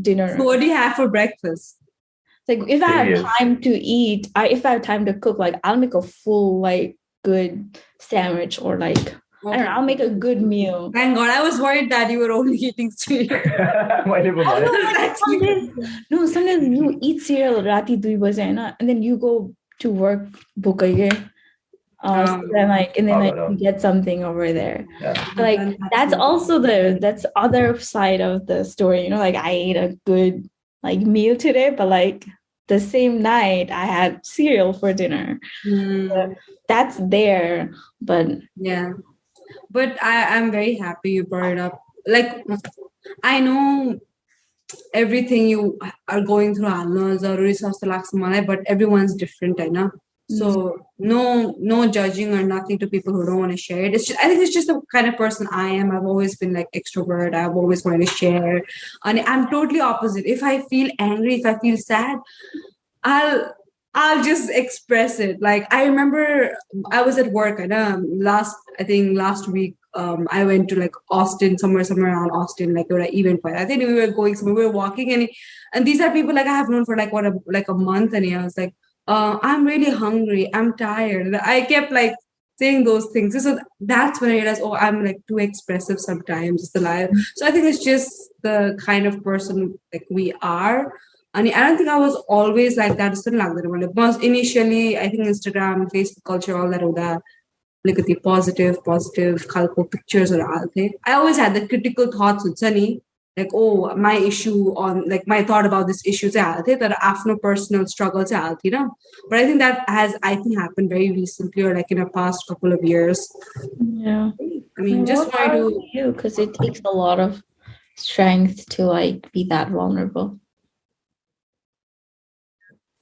dinner. So what do you have for breakfast? Like if I have time to eat, if I have time to cook, like I'll make a full like good sandwich or like I don't know, I'll make a good meal. Thank God, I was worried that you were only eating cereal. Sometimes you eat cereal rati 2 baje, and then you go to work book again. So then and then I can get something over there. Yeah. That's also that's other side of the story. I ate a good meal today, but the same night I had cereal for dinner. So that's there, but yeah. But I'm very happy you brought it up. Like, I know everything you are going through but everyone's different, I know. So no judging or nothing to people who don't want to share it. I think it's just the kind of person I am. I've always been like extrovert. I've always wanted to share. And I'm totally opposite. If I feel angry, if I feel sad, I'll I'll just express it. Like I remember I was at work and last week I went to like Austin, somewhere around Austin, like an event. I think we were going somewhere, we were walking and these are people like I have known for like a month, and I was like, I'm really hungry, I'm tired. And I kept like saying those things. So that's when I realized, oh, I'm like too expressive sometimes. It's the life. So I think it's just the kind of person like we are. And I don't think I was always like that. But initially, I think Instagram, Facebook culture, all that, like the positive kalko pictures or all thing. I always had the critical thoughts with Sunny, like, oh, my issue on like my thought about this issue that after personal struggles, But I think that has happened very recently or like in the past couple of years. Yeah. I mean, just try to you because it takes a lot of strength to like be that vulnerable.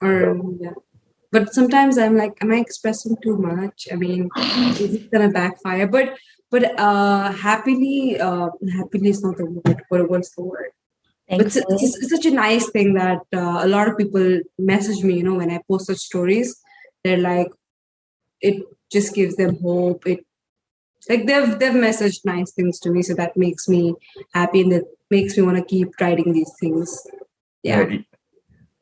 Yeah. But sometimes I'm like, am I expressing too much? I mean, is it gonna backfire? But happily is not the word. What's the word? But it's such a nice thing that a lot of people message me, when I post such stories. They're like, it just gives them hope. It like they've messaged nice things to me, so that makes me happy and that makes me want to keep writing these things. Yeah.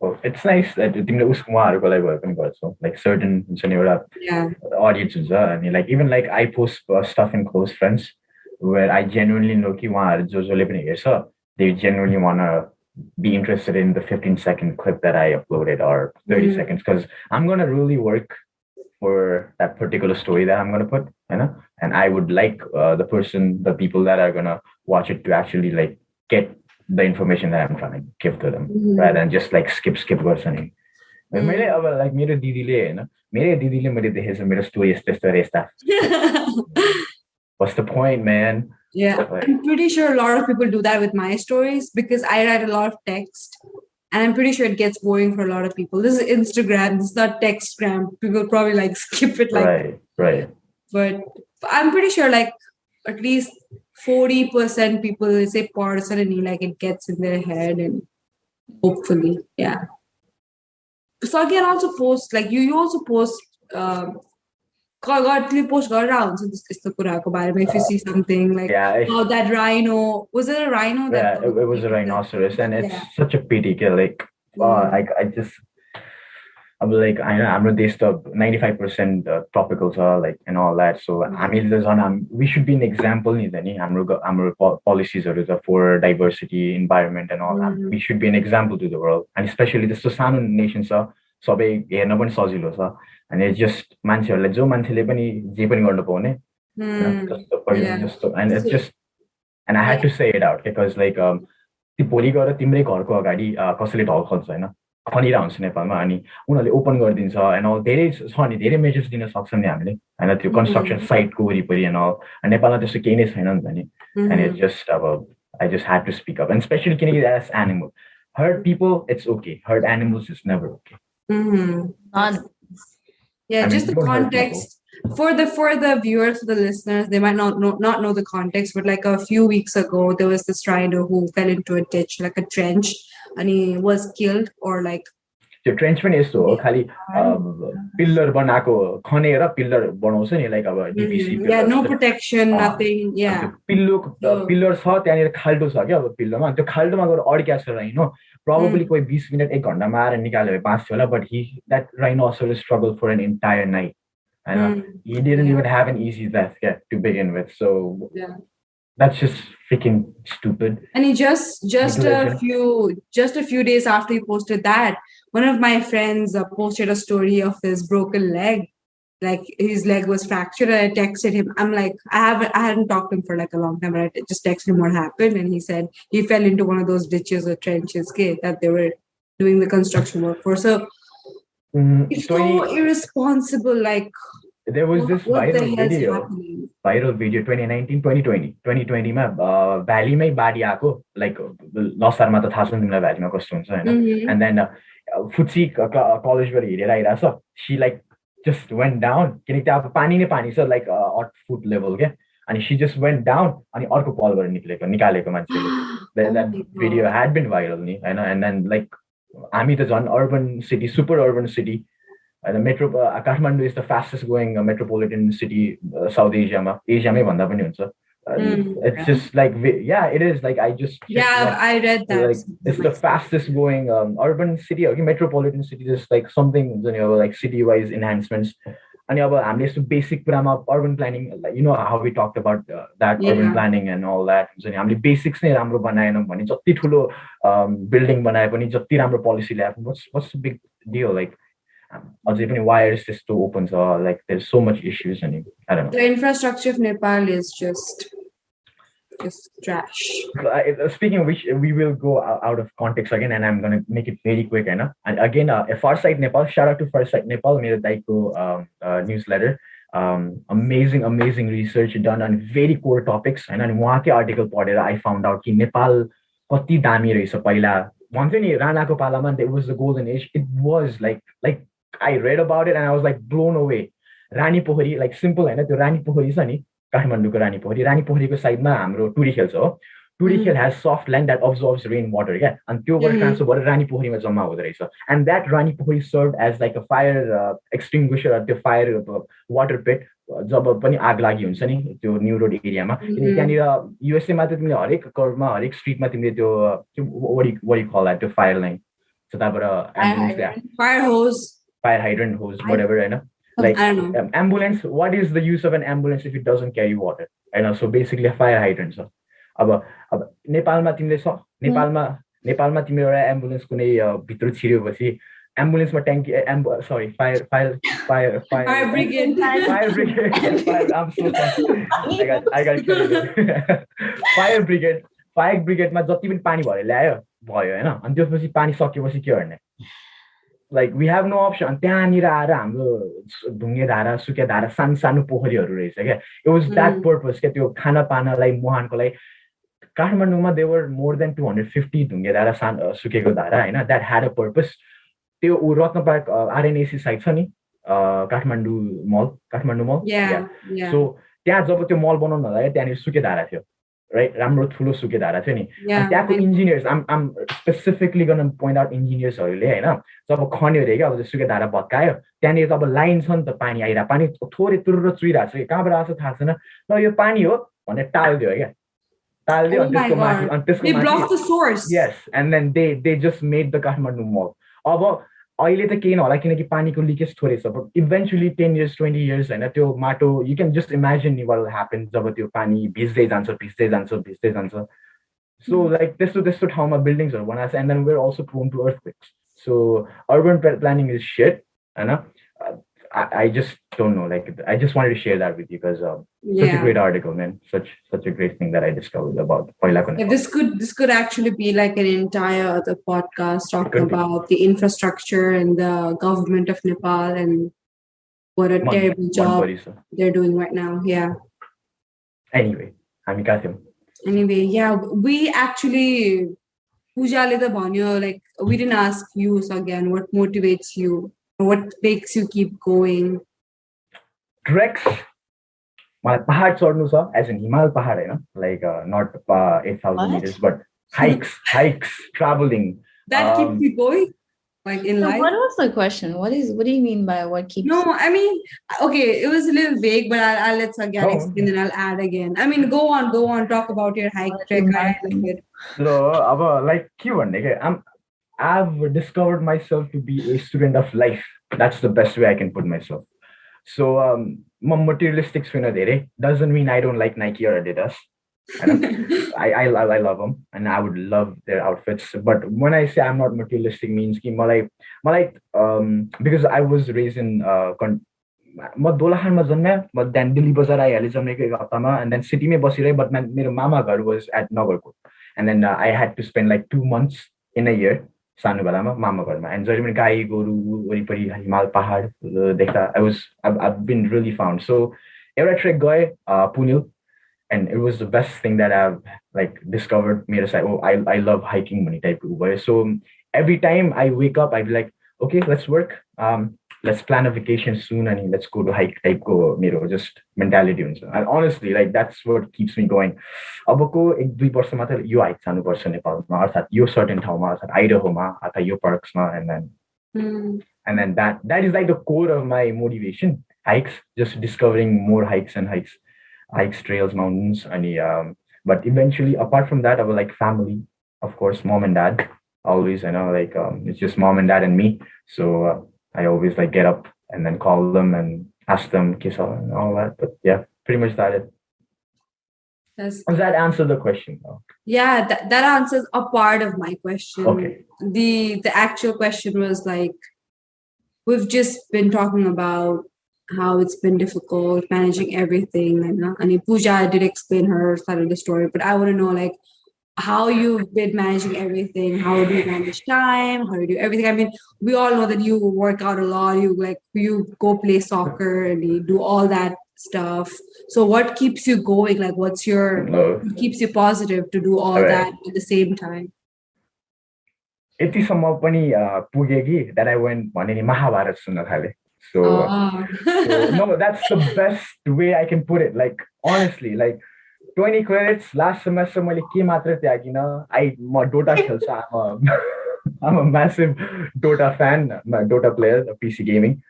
Well, it's nice that तिमीले उसको उहाँहरूको लागि भए पनि गर्छौ, like certain हुन्छ नि एउटा audience हुन्छ अनि like even like I post stuff in close friends where I genuinely know कि उहाँहरू जसले पनि हेर्छ, they genuinely want to be interested in the 15-second clip that I uploaded or 30 seconds because I'm going to really work for that particular story that I'm going to put, and I would like the people that are going to watch it to actually like get the information that I'm trying to give to them rather than just like skip person. मैले अब like मेरो दिदीले मैले देखेछ मेरो story यस्तो what's the point, man? Yeah, I'm pretty sure a lot of people do that with my stories because I write a lot of text and I'm pretty sure it gets boring for a lot of people. This is Instagram, this is not Textgram. People probably like skip it right. But I'm pretty sure like at least 40% people say personally like it gets in their head and hopefully, yeah. So again, also post like you also post post if you see something like that rhino, was it a rhino? It was a rhinoceros, and it's such a pity. Like, I just, I'm like, I know I'm the 95% tropicals are like and all that. So I mean, we should be an example. I'm policies for diversity, environment, and all that. We should be an example to the world, and especially the Susano nations are. सबै हेर्न पनि सजिलो छ अनि just मान्छेहरुलाई जो मान्छेले पनि जे पनि गर्न पाउने जस्तो and it's just and I had to say it out because like ती भोलि गएर तिम्रै घरको अगाडि कसैले ढल खोज्छ हैन खनिरा हुन्छ नेपालमा अनि उनीहरुले ओपन गरिदिन्छ and all धेरै छ नि धेरै मेजर्स दिन सक्छौं नि हामीले हैन त्यो कन्स्ट्रक्सन साइटको वरिपरि and all नेपालमा त्यस्तो केही नै छैन नि त नि and it just I just had to speak up and especially kidding as animal hurt people it's okay hurt animals is never okay. Just the context for the viewers, for the listeners, they might not know the context, but like a few weeks ago there was this rhino who fell into a ditch, like a trench, and he was killed or like त्यो trench पनि यस्तो हो खाली pillar बनाएको खनेर pillar बनाउँछ नि like अब DPC no protection nothing pillar छ त्यहाँनिर खाल्डो छ के अब पिल्लरमा त्यो खाल्डोमा गएर अड्क्या छ राइनो probably कोही 20 मिनेट 1 घण्टामा आएर निकाल्यो बाँच्थ्यो होला but that rhinoceros struggled for an entire night and he didn't even have an easy death to begin with so that's just freaking stupid. And he just a few days after he posted that, one of my friends posted a story of his broken leg, like his leg was fractured. And I texted him. I'm like, I hadn't talked to him for like a long time, but I just texted him what happened, and he said he fell into one of those ditches or trenches, okay, that they were doing the construction work for. So it's so irresponsible. Like, there was this what the viral hell's video. happening? Viral video 2019 2020 मा भ्यालीमै बाढी आएको like लसारमा त थाहा छ तिमीलाई भ्यालीमा कस्तो हुन्छ हैन and then फुची कलेजबाट हिँडेर आइरहेछ सी लाइक जस्ट वेन्ट डाउन किनकि त्यहाँ अब पानी नै पानी छ लाइक 8 फुट लेभल क्या अनि सी जस्ट वेन्ट डाउन अनि अर्को पलबाट निकालेको मान्छेले that video had bin viral नि हैन एन्ड देन लाइक हामी त झन् urban city super urban city metro Kathmandu is the fastest growing metropolitan city South Asia may bhanda pani huncha it's just like it is like I read that like, it's the fastest growing urban city okay metropolitan city just like something like city wise enhancements and हामीले यस्तो basic कुरामा urban planning like you know how we talked about that urban planning and all that so हामीले basics नै राम्रो बनाएनौं भने जति ठुलो building बनाए पनि जति राम्रो policy ल्याए पनि what's the big deal like अझै पनि wires त्यस्तो open छ like there's so much issues and I don't know the infrastructure of Nepal is just trash. Speaking of which we will go out of context again and I'm going to make it very quick and again Farsight Nepal shout out to Farsight Nepal मेरो दाइको newsletter amazing research done on very core topics and अनि उहाँकै article पढेर I found out कि नेपाल कति दामी रहेछ पहिला भन्थ्यो नि राणाको पालामा there was the golden age it was like I read about it and I was like blown away Rani Pokhari like simple हैन त्यो रानी पोखरी छ नि काठमाडौँको रानी पोखरीको साइडमा हाम्रो टुरी खेल छ हो टुरी खेल has soft land that absorbs rain water क्या अनि त्योबाट ट्रान्सफर भएर रानी पोखरीमा जम्मा हुँदै रहेछ and that Rani Pokhari served as like a fire extinguisher त्यो fire water pit जब पनि आग लागि हुन्छ नि त्यो न्यू रोड एरियामा त्यहाँनिर युएसए मा त तिमीले हरेक कर्भमा हरेक स्ट्रिटमा तिमीले त्यो what you call that त्यो फायर लाइन so त्यहाँबाट ambulance fire hydrant hose whatever I know like ambulance what is the use of an ambulance if it doesn't carry water I know so basically a fire hydrant so अब नेपालमा तिमीले नेपालमा तिम्रो एउटा ambulance कुनै भित्र छिर्योपछि एम्बुलेन्समा ट्याङ्की fire brigade I'm so sorry I got fire ब्रिगेडमा जति पनि पानी भरे ल्यायो भयो हैन अनि त्यसपछि पानी सकिएपछि के गर्ने like we have no option and त्यहाँनिर आएर हाम्रो ढुङ्गे धारा सुके धारा सानो पोखरीहरू रहेछ क्या it was that purpose क्या त्यो खाना पानालाई मुहानको लागि काठमाडौँमा there were more than 250 ढुङ्गे धारा सुकेको धारा हैन that had a purpose त्यो रत्न पार्क आरएनएसी साइट छ नि काठमाडौँ मल so त्यहाँ जब त्यो मल बनाउन लाग्यो त्यहाँनिर सुके धारा थियो right राम्रो ठुलो सुके धारा थियो नि त्यहाँको engineers I'm specifically going to point out engineers हरूले हैन जब खन्यो रे के अब सुके धारा भत्कायो त्यहाँनिर त अब लाइन छ नि त पानी आइरा पानी थोरै तुरुर चुइराछ के कहाँबाट आउँछ थाहा छैन ल यो पानी हो भने टाल्दियो क्या टाल्दियो अनि त्यसको माथि yes and then they just made the Kathmandu mall अब अहिले त केही नहोला किनकि पानीको लिकेज थोरै छ but eventually 10 years 20 years हैन त्यो माटो you can just imagine what will happen जब त्यो पानी भिज्दै जान्छ so like त्यस्तो ठाउँमा बिल्डिङ्सहरु बनाछ and then we're also prone to earthquakes so urban planning is shit Hahn I just don't know like I just wanted to share that with you because such a great article man such a great thing that I discovered about this could actually be like an entire other podcast talking about the infrastructure and the government of Nepal and what a terrible job they're doing right now anyway we actually Pujale the bhanyo like we didn't ask you again what motivates you what makes you keep going treks मलाई पहाड चढ्नु छ as in हिमाल पहाड हैन like not 8000 meters but hikes traveling that keeps you going like in life what was the question what do you mean by what keeps no I mean okay it was a little vague but I'll let Sagyan explain and I'll add again I mean go on talk about your hike trek I like it so अब like के भन्ने के I've discovered myself to be a student of life. That's the best way I can put myself. So, materialistic doesn't mean I don't like Nike or Adidas. I love them and I would love their outfits. But when I say I'm not materialistic, means because I was raised in म दोलाखानमा जन्मेँ म त्यहाँदेखि दिल्ली बजार आइहालेँ जन्मेको 1 हप्तामा and then सिटीमै बसिरहेँ but मेरो मामा घर was at Nagarkot and then I had to spend like 2 months in a year सानो बेलामा मामा घरमा एन्ड जहिले पनि गाई गोरु वरिपरि हिमाल पहाड देख्दा आई बिन रियली फाउन्ड सो एउटा ट्रेक गएँ Punil and it was the best thing that I've like discovered made us like, oh, I love hiking many type of way. So every time I wake up, I'd be like, okay, let's work. Let's plan a vacation soon and let's go to hike type go, just mentality. And honestly, like that's what keeps me going. अबको 1-2 वर्ष मात्र यो hike जानुपर्छ नेपालमा अर्थात् यो certain ठाउँमा अर्थात् आइडाहोमा अथवा यो पार्क्समा and then that is like the core of my motivation. Hikes, just discovering more hikes, trails, mountains, and but eventually, apart from that, I was like family, of course, mom and dad. Always, like it's just mom and dad and me. So I always like get up and then call them and ask them kiss and all that. But yeah, pretty much that it. Does that answer the question? Yeah, that answers a part of my question. Okay. The actual question was like, we've just been talking about how it's been difficult managing everything, and Pooja did explain her side of the story, but I want to know like how you've been managing everything. How do you manage time? How do you do everything? I mean, we all know that you work out a lot. You go play soccer and you do all that stuff. So what keeps you going? Like what keeps you positive to do all that at the same time? यतिसम्म पनि पुगे कि that I went भने नि महाभारत सुन्न थाले. So no, that's the best way I can put it. Like honestly, like 20 credits last semester मैले के मात्र त्यागिन. म Dota खेल्छ. I'm a massive Dota fan, Dota player, PC gaming.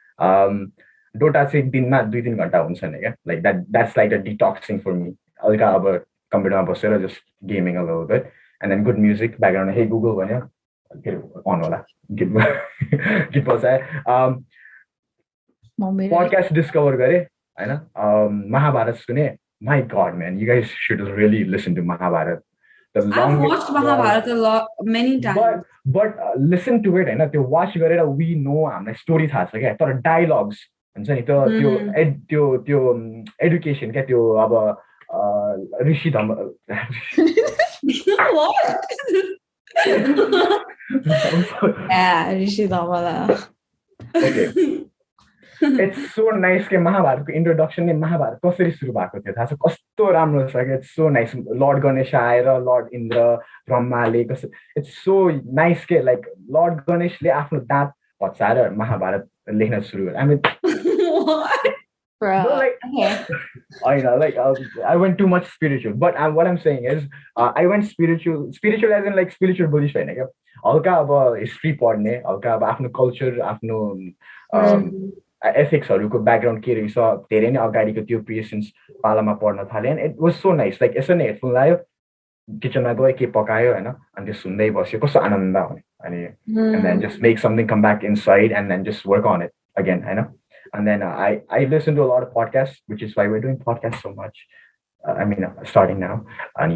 Dota चाहिँ दिनमा 2-3 घण्टा हुन्छ नि क्या. Like that's like a detoxing for me. हल्का अब कम्प्युटरमा बसेर just gaming a little bit and then good music background. Hey Google भन्यो on होला. Git बसाए. Podcast discover gare हैन महाभारत सुने. My god man, you guys should really listen to Mahabharat. I've watched Mahabharat many times, but listen to it हैन त्यो watch गरेर we know हामीलाई story थाहा छ के तर dialogues हुन्छ नि त्यो education के त्यो अब ऋषि धम Yeah, Rishi Damala. Okay. It's so nice के महाभारतको इन्ट्रोडक्सन नै महाभारत कसरी सुरु भएको थियो थाहा छ कस्तो राम्रो छ के it's so nice lord Ganesh आएर लर्ड इन्द्र ब्रह्माले इट्स सो नाइस के लाइक लर्ड गणेशले आफ्नो दाँत भचाएर महाभारत लेख्न सुरु गरे. I mean Bro, like, I know, like I went too much spiritual, but what I'm saying is I went spiritual as in like spiritual Buddhist होइन क्या हल्का अब हिस्ट्री पढ्ने हल्का अब आफ्नो कल्चर आफ्नो एथिक्सहरूको ब्याकग्राउन्ड के रहेछ धेरै नै अगाडिको त्यो क्रिएसन्स पालामा पढ्न थालेँ and it was so nice like यसरी नै हेडफोन लायो किचनमा गयो के पकायो होइन अनि त्यो सुन्दै बस्यो कस्तो आनन्द आउने अनि and then just make something come back inside and then just work on it again होइन. And then I listen to a lot of podcasts, which is why we're doing podcasts so much. I mean, starting now. And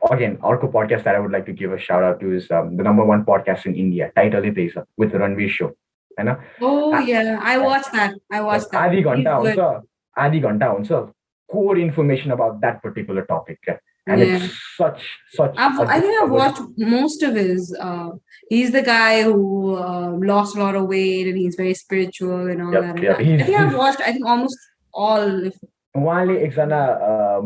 again, our podcast that I would like to give a shout out to is the #1 podcast in India, Title It Is with the Ranveer Show. You know? Oh yeah, I watched that. Adi Ghanta also core information about that particular topic. And it's such. I think I've watched most of his. He's the guy who lost a lot of weight and he's very spiritual and all that. Yeah, I think I've watched. I think almost all. उहाँले एकजना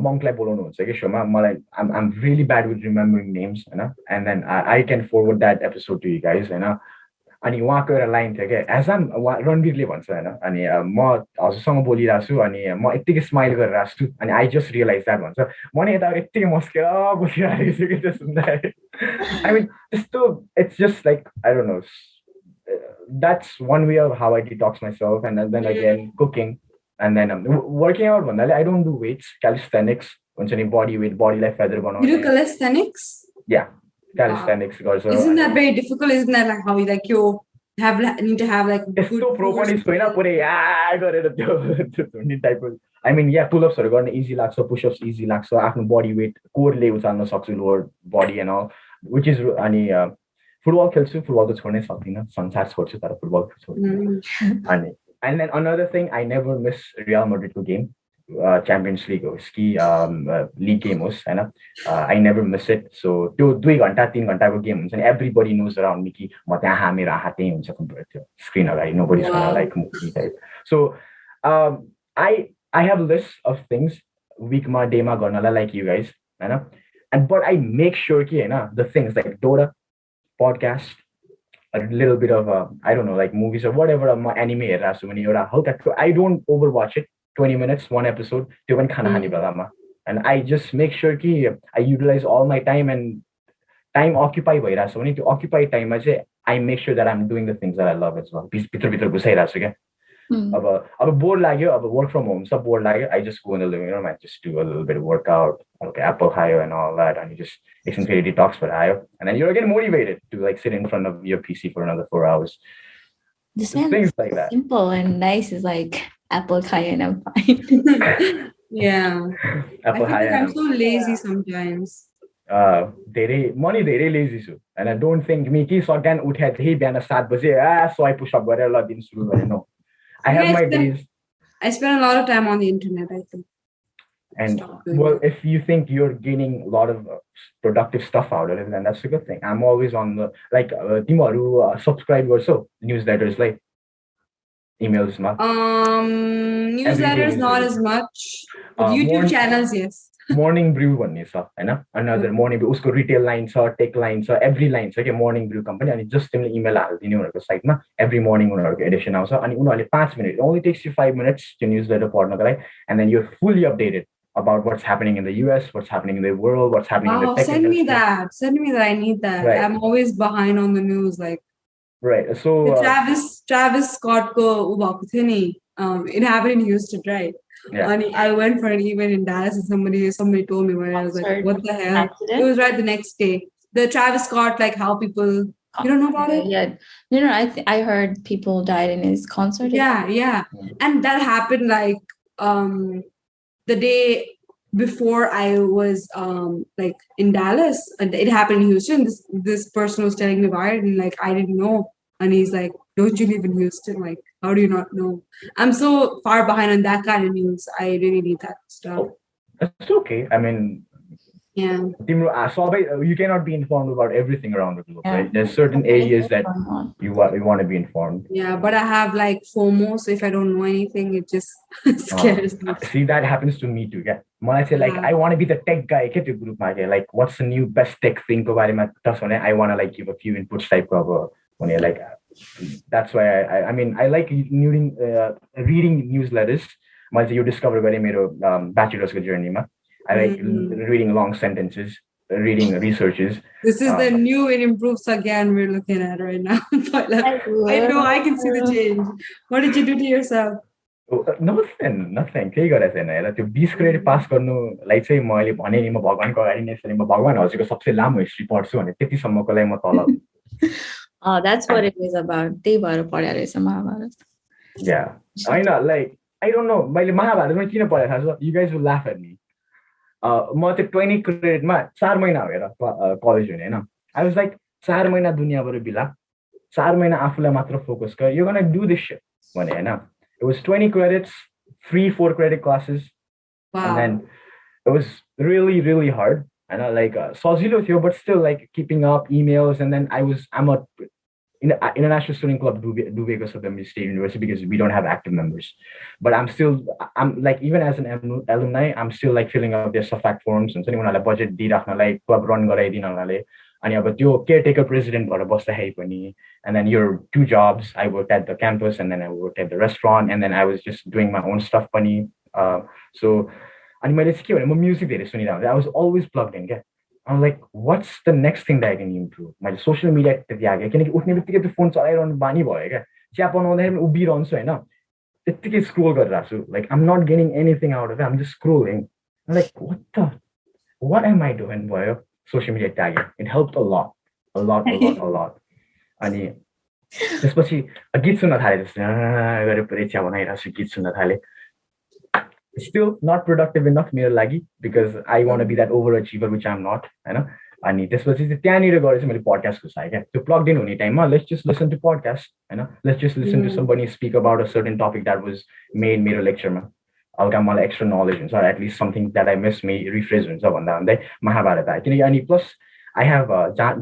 मङ्कलाई बोलाउनुहुन्छ कि शोमा मलाई I'm really bad with remembering names Hahn and then I can forward that episode to you guys हैन अनि उहाँको एउटा line थियो क्या as M रणवीरले भन्छ होइन अनि म हजुरसँग बोलिरहेको छु अनि म यत्तिकै स्माइल गरिरहेको छु अनि आई जस्ट रियलाइज द्याट भन्छ म नि यता यत्तिकै मस्केर बसिरहेको छु कि त्यो सुन्दाखेरि आई मिन त्यस्तो it's just like I don't know that's one way of how I detox myself and then again cooking and then working out भन्नाले I don't do weights calisthenics हुन्छ नि बडी वेट बडीलाई फेदर बनाउने या calisthenics गर्छ. Isn't that very difficult? Isn't that like how you like you need to have like good properties होइन पुरै या गरेर त्यो झुन्डी टाइपको आई मिन या पुलअप्सहरू गर्न इजी लाग्छ पुसअप्स इजी लाग्छ आफ्नो बडी वेट कोरले उचाल्न सक्छु lower body and all which is अनि फुटबल खेल्छु फुटबल त छोड्नै सक्दिनँ संसार छोड्छु तर फुटबल छोड्छु अनि And then another thing, I never miss Real Madrid game, Champions League ski league game was, I never miss it. So त्यो 2 घण्टा 3 घण्टाको गेम हुन्छ नि, everybody knows around me कि म त्यहाँ मेरो आँखा त्यही हुन्छ कम्प्युटर त्यो स्क्रिन अगाडि, nobody's gonna like move me type. So I have lists of things weekमा डेमा गर्नलाई like you guys, and but I make sure कि the things like Dota, podcast, a little bit of I don't know, like movies or whatever, anime हेरेर छु भने एउटा हल्का, I don't overwatch it, 20 minutes one episode, त्यो पनि खाना खाने बेलामा, and I just make sure कि I utilize all my time, and time occupy भइरहेको छ भने त्यो occupy time मा चाहिँ I make sure that I'm doing the things that I love as well. भित्र घुसाइरहेको छु क्या. अब बोर लाग्यो, अब work from home सब बोर लाग्यो, I just go in the living room, I just do a little bit of workout, okay, apple खायो and all that, and you just एकछिन फेरि detox भएर आयो, and then you're again motivated to like sit in front of your PC for another 4 hours. This man Things is like that. simple and nice. Is like apple pie and I'm fine. Yeah. Apple I feel high like I'm and so lazy sometimes. money धेरै lazy छु, and I don't think me कि sudden उठे त्यही बिहान 7 बजे 100 push up गरेर ल दिन सुरु गरे. No, I have my days. I spend a lot of time on the internet, I think. And well, if you think you're gaining a lot of productive stuff out of it, then that's a good thing. I'm always on the like तिमीहरु subscribe गर्छौ newsletters like emails ma. Newsletters not as much. YouTube channels, yes. Morning brew भन्ने छ हैन, another morning brew, उसको retail line छ, tech line छ, every line छ के morning brew company, अनि just तिमीले email हाल्दिने उनीहरुको साइटमा every morning उनीहरुको edition आउँछ, अनि उनीहरुले 5 minutes, it only takes you 5 minutes to newsletter पढ्नको लागि, and then you're fully updated about what's happening in the US, what's happening in the world, what's happening in the tech send industry. me that. Send me that. I need that. Right. I'm always behind on the news. Like, right. So Travis Scott ko it happened in Houston, right? Yeah. And I went for an event in Dallas, and somebody told me when I was like, "What the hell?" Accident? It was right the next day. The Travis Scott, like how people, you don't know about it? Yeah, no. I heard people died in his concert. Yeah, and that happened like the day before I was like in Dallas, and it happened in Houston. This person was telling me about it, and like I didn't know, and he's like, "Don't you live in Houston? Like, how do you not know?" I'm so far behind on that kind of news. I really need that stuff. Oh, that's okay. I mean, yeah. You cannot be informed about everything around the globe, right? There's certain areas that you want to be informed. Yeah, but I have like FOMO, so if I don't know anything, it just scares me. See, that happens to me too. Yeah, when I say like I want to be the tech guy, get your group like what's the new best tech thing? I want to like give a few inputs type of when you're like. That's why I mean I like reading newsletters. You discover very bachelor's journey. I like reading long sentences, reading researches. This is the new and improves again we're looking at right now. But like, I know I can see the change. What did you do to yourself? Nothing. केही गरेको छैन हेर, त्यो 20 credit पास गर्नुलाई चाहिँ मैले भने नि म भगवानको अगाडि नै म भगवान हजुरको सबसे लामो हिस्ट्री पढ्छु भने त्यतिसम्मको लागि म तल. Oh, that's what it is about. त्यही भएर पढ्या रहेछ Mahabharat. Yeah, I know. Like I don't know. मैले महाभारतमा किन पढेको थाहा छ? You guys will laugh at me. म त्यो 20 क्रेडिटमा 4 महिना हेर कलेज हुने हैन. I was like 4 महिना दुनियाँबाट बिला, 4 महिना आफूलाई मात्र फोकस गर. You're gonna do this shit भने हैन. It was 20 credits, free 4 credit classes. Wow. And then it was really, really hard. And I like सजिलो थियो, but still like keeping up emails. And then I'm a international student club डुबेको छ Bemidji State University because we don't have active members. But I'm like even as an alumni, I'm still like filling out their SAFAC forms and उनीहरुलाई budget दिइराख्नलाई club run गराइदिनलाई. अनि अब त्यो caretaker president भएर बस्दाखेरि पनि, and then your 2 jobs. I worked at the campus and then I worked at the restaurant and then I was just doing my own stuff पनि. So अनि मैले चाहिँ के भने म म्युजिक धेरै सुनिरहेको. I was always plugged in. I'm like, what's the next thing that I can improve? My social media त्यति आगे किनकि उठ्ने बित्तिकै त्यो फोन चलाइरहनु बानी भयो क्या. चिया बनाउँदाखेरि पनि उभिरहन्छु हैन, त्यतिकै स्क्रोल गरिरहेको छु. Like I'm not getting anything out of it. I'm just scrolling. I'm like, what am I doing भयो? Social media tagging. It helped a lot. अनि त्यसपछि गीत सुन्न थाले जस्तो गरे पुरै चिया बनाइरहेको छु, गीत सुन्न थाले. Still not productive enough मेरो लागि because I want to be that overachiever, which I'm not, हैन. अनि त्यसपछि चाहिँ त्यहाँनिर गएर चाहिँ मैले पडकास्ट घुसाएँ क्या त्यो प्लग इन हुने टाइममा let's just listen to podcast होइन let's just listen to somebody speak about a certain topic that was made मेरो लेक्चरमा हल्का मलाई एक्स्ट्रा नलेज हुन्छ at least something that I miss may refresh हुन्छ भन्दा भन्दै महाभारत आयो किनकि अनि plus I have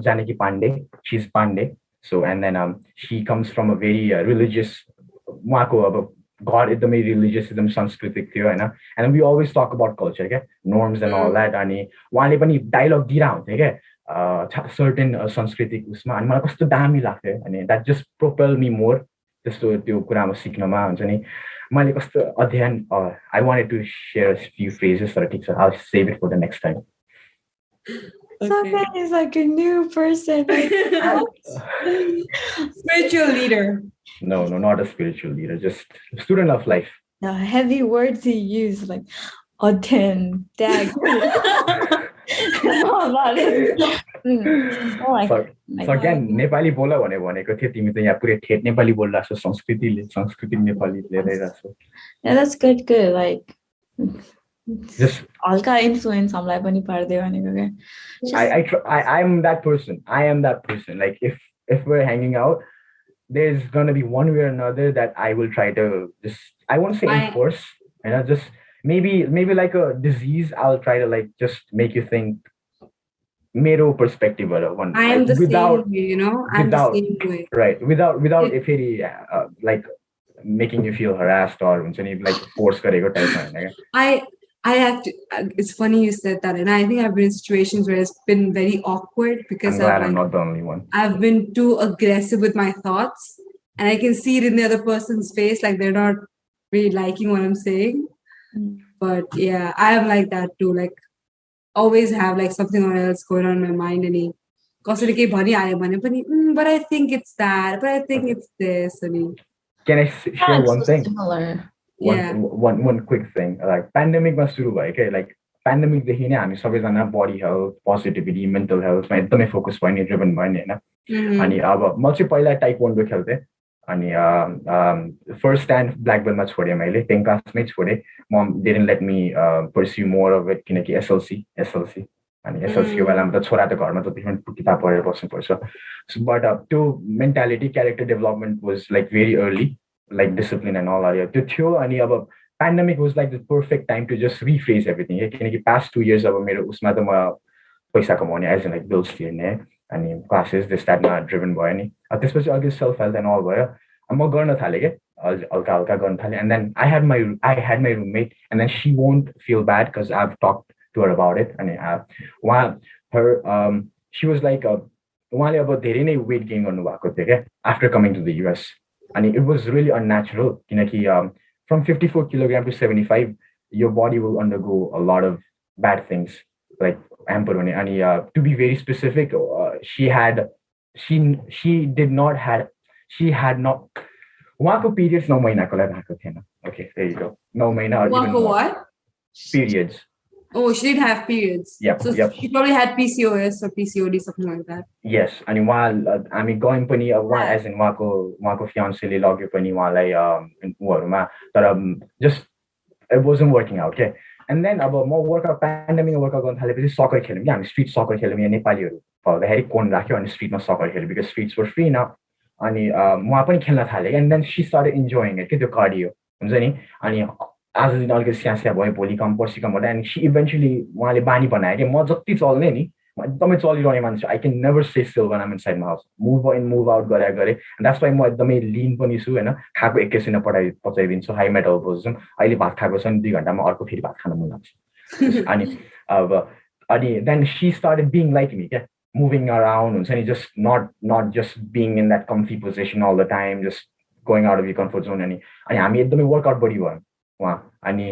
Janaki Pandey she is Pandey so and then she comes from a very religious उहाँको अब घर एकदमै रिलिजियस एकदम सांस्कृतिक थियो होइन end we always talk about culture क्या नर्म्स एन्ड अल द्याट अनि उहाँले पनि डायलग दिइरहेको हुन्थ्यो क्या सर्टेन सांस्कृतिक उसमा अनि मलाई कस्तो दामी लाग्थ्यो अनि that just propel me more त्यस्तो त्यो कुरामा सिक्नमा हुन्छ नि मैले कस्तो अध्ययन I wanted to share few phrases तर ठिक छ I save it for the next time Sakan is like a new person. Spiritual leader. No, not a spiritual leader, just a student of life. The heavy words he used, like Odin, Dag. Again, Nepali बोल भनेको थियो तिमी त यहाँ पुरै ठेट नेपाली बोलिरहेको छौ सांस्कृतिक नेपाली लिएर आइरहेको छौ Yeah, that's good. Like just हल्का influence हामीलाई पनि पार्दै भनेको क्या I am that person like if we're hanging out there's gonna be one way or another that I will try to just I won't say enforce just maybe like a disease I'll try to like just make you think mero perspective one I am the same way, you know I'm the same way right without if like making you feel harassed or like force gareko type I have to. It's funny you said that, and I think I've been in situations where it's been very awkward because I'm glad I'm not the only one. I've been too aggressive with my thoughts, and I can see it in the other person's face, like they're not really liking what I'm saying. But yeah, I am like that too. Like, always have like something else going on in my mind, and but I think it's that, but I think it's this, and can I share one thing? Similar. One quick thing like pandemic मा सुरु भयो के like pandemic देखि नै हामी सबैजना body health positivity mental health मा एकदमै फोकस भयो नि driven भयो नि हैन अनि अब म चाहिँ पहिला taekwondo खेल्थे अनि first and black belt मा छोडे मैले 10 क्लासमै छोडे mom didn't let me pursue more of it किनकि SLC अनि SLC को बेलामा त छोरा त घरमा जति पनि किताब पढेर बस्नु पर्छ but त्यो mentality character development was like very early like discipline and all that त्यो थियो अनि अब pandemic was like the perfect time to just rephrase everything किनकि past 2 years अब मेरो उसमा त म पैसा कमाउने as in like bills तिर्ने अनि classes this that मा driven भयो नि त्यसपछि अघि self health and all भयो म गर्न थाले के हल्का हल्का गर्न थाले and then I had my roommate and then she won't feel bad because I've talked to her about it अनि she was like उहाँले अब धेरै नै weight gain गर्नु भएको थियो के after coming to the US and it was really unnatural kinaki from 54 kilogram to 75 your body will undergo a lot of bad things like hamper and to be very specific she had not wako periods no mahina ko lai bhako thiena okay there you go no mahina or even what periods. Oh, she did have periods. So she probably had PCOS or PCOD, something like that. Yes, and while I mean going pani as in wako fiance le lagyo pani walai just it wasn't working out. Okay, and then about more workout pandemic workout गर्न थालेपछि soccer खेल्यौं के हामी street soccer खेल्यौं यहाँ नेपालीहरु पढ्दाखेरि कोन राख्यो अनि street मा soccer खेल्यौं because streets were free now अनि म पनि खेल्न थाले and then she started enjoying it के त्यो cardio हुन्छ नि अनि आज दिन अलिकति स्यास्या भयो भोलि कम पर्सि कम and she eventually उहाँले बानी बनायो के म जति चल्ने नि म एकदमै चलिरहने मान्छे I can never stay still when I'm inside my house move in move out गरे and that's why म एकदमै lean पनि छु हैन खाएको एकैछिनमा पचाइदिन्छु high metabolism अहिले भात खाएको छ नि 2 घण्टामा अर्को फेरि भात खान मन लाग्छ अनि then she started being like me के moving around हुन्छ नि just not just being in that comfy position all the time just going out of your comfort zone अनि हामी एकदमै वर्कआउट बढी भयो अनि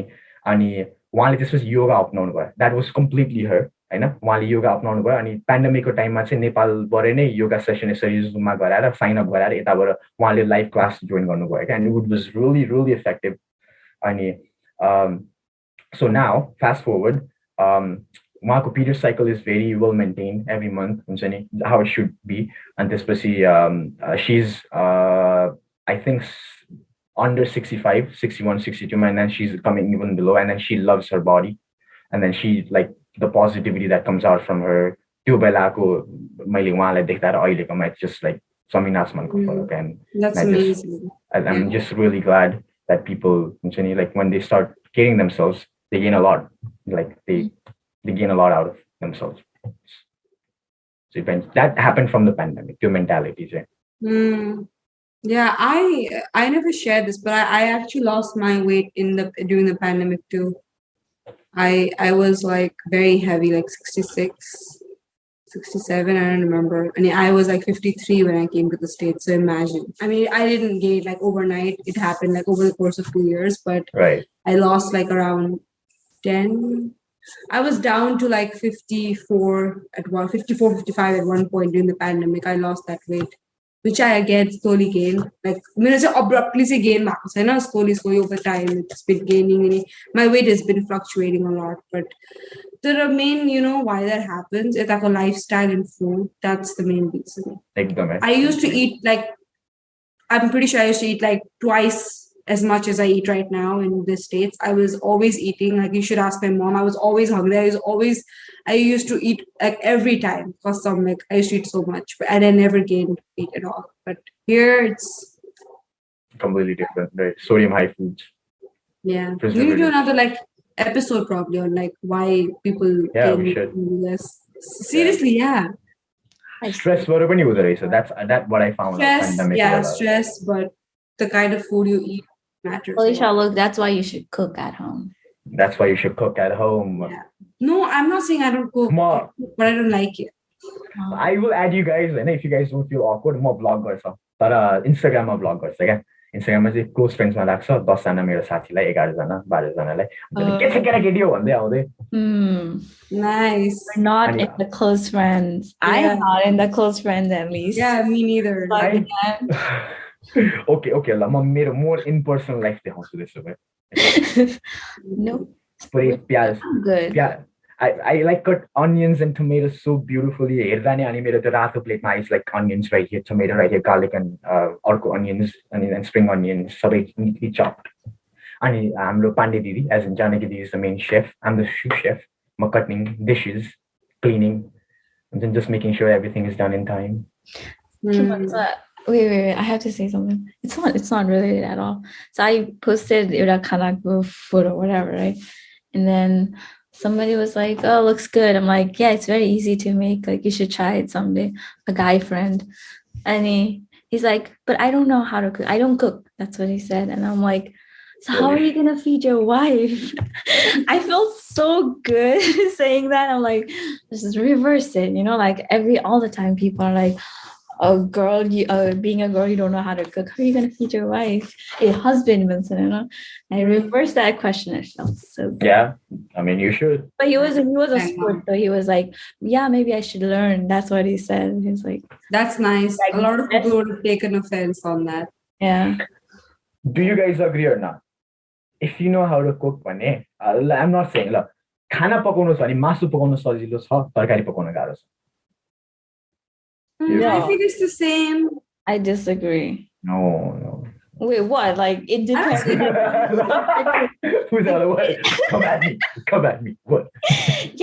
उहाँले त्यसपछि योगा अपनाउनु भयो that was completely her हैन उहाँले योगा अपनाउनु भयो अनि पेन्डेमिकको टाइममा चाहिँ नेपालबाट नै योगा सेसन यसरी जुममा गराएर साइन अप गराएर यताबाट उहाँले लाइभ क्लास जोइन गर्नुभयो के and it was really effective अनि so now fast forward उहाँको period cycle is very well maintained every month हुन्छ नि how it should be and त्यसपछि she's I think under 65, 61, 62, and then she's coming even below, and then she loves her body, and then she like the positivity that comes out from her त्यो बेलाको मैले उहाँलाई देख्दा र अहिलेकोमा it's just like जमिन आसमानको फरक and That's I just amazing. I'm just really glad that people like when they start caring themselves they gain a lot like they gain a lot out of themselves. So that happened from the pandemic to mentalities. Yeah, I never shared this, but I actually lost my weight during the pandemic too. I was like very heavy, like 66, 67, I don't remember. And I was like 53 when I came to the States. So imagine. I mean, I didn't gain like overnight. It happened like over the course of 2 years, but Right. I lost like around 10. I was down to like 54 at 55 at one point during the pandemic. I lost that weight, which I again slowly gained. Like, I mean, it's abruptly say gain, slowly over time. It's been gaining. My weight has been fluctuating a lot, but the main, why that happens is like a lifestyle and food. That's the main reason. I used to eat like, I'm pretty sure I used to eat like twice as much as I eat right now in the States. I was always eating. Like, you should ask my mom. I was always hungry. I used to eat like every time because I used to eat so much, and I never gained weight at all. But here it's completely different, right? Sodium high foods. Yeah. We need to do another like episode probably on like why people gain we should. less. Seriously, yeah. Stress so that's what I found out. Stress, but the kind of food you eat matters. Alicia, look, that's why you should cook at home. That's why you should cook at home. Yeah. No, I'm not saying I don't cook, but I don't like it. I will add you guys, and if you guys don't feel awkward, more bloggers. But Instagram bloggers, okay? Instagram चाहिँ close फ्रेन्ड्समा लाग्छ 10 जना मेरो साथीलाई 11 जना 12 जनालाई के छ केटाकेटी हो भन्दै आउँदै Nice. We're not in the close friends. I'm not in the close friends at least. Yeah, me neither. Okay ल म मेरो मोर इन पर्सनल लाइफ देखाउँछु त्यसो भए No. प्याज Good. I like cut onions and tomatoes so beautifully. हेर्दा नि अनि मेरो त्यो रातो प्लेटमा is like onions right here, tomato right here, garlic and अर्को onions and spring onions सबै neatly chopped. अनि हाम्रो पाण्डे दिदी as in Janaki दिदी is the main chef. I'm the sous chef. म cutting dishes, cleaning, and then just making sure everything is done in time. Wait. I have to say something. It's not related at all. So I posted एउटा खानाको photo, whatever, right? And then somebody was like, "Oh, looks good." I'm like, "Yeah, it's very easy to make. Like, you should try it someday." A guy friend, and he's like, "But I don't know how to cook. I don't cook." That's what he said, and I'm like, "So how are you gonna feed your wife?" I felt so good saying that. I'm like, just reverse it, like all the time people are like, "A girl, being a girl, you don't know how to cook. How are you gonna feed your wife? A husband, Vincent, I reversed that question. It felt so good. Yeah, I mean you should. But he was a sport, so he was like, "Yeah, maybe I should learn." That's what he said. He's like, "That's nice." Like, a lot of people would have taken offense on that. Yeah. Do you guys agree or not? If you know how to cook, I'm not saying look, खाना पकाउनु छ अनि मासु पकाउनु सजिलो छ, तरकारी पकाउनु गाह्रो छ. I think it's the same. I disagree. No. Wait, what? Like, it depends. Who's the other way? Come at me. What?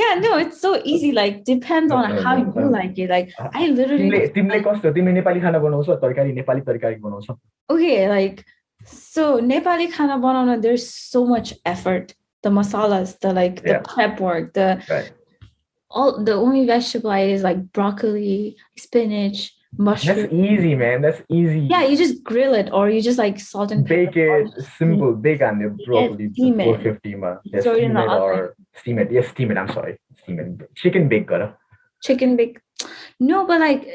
Yeah, no, it's so easy. Like, depends on how you like it. Like, I literally. तिमीले कस्तो तिमी नेपाली खाना बनाउँछौ तरकारी नेपाली तरकारी बनाउँछौ? Okay, like, so Nepali khana banana, there's so much effort. The masalas, the prep work, the only vegetable I eat is like broccoli, spinach, mushroom. That's easy, man. That's easy. Yeah, you just grill it or you just like salt and bake it. Simple. Bake on the broccoli. Steam it. 450 ma. Yes, steam it or steam it. Yes, steam it. I'm sorry. Steam it. Chicken bake kara. Chicken bake. No, but like,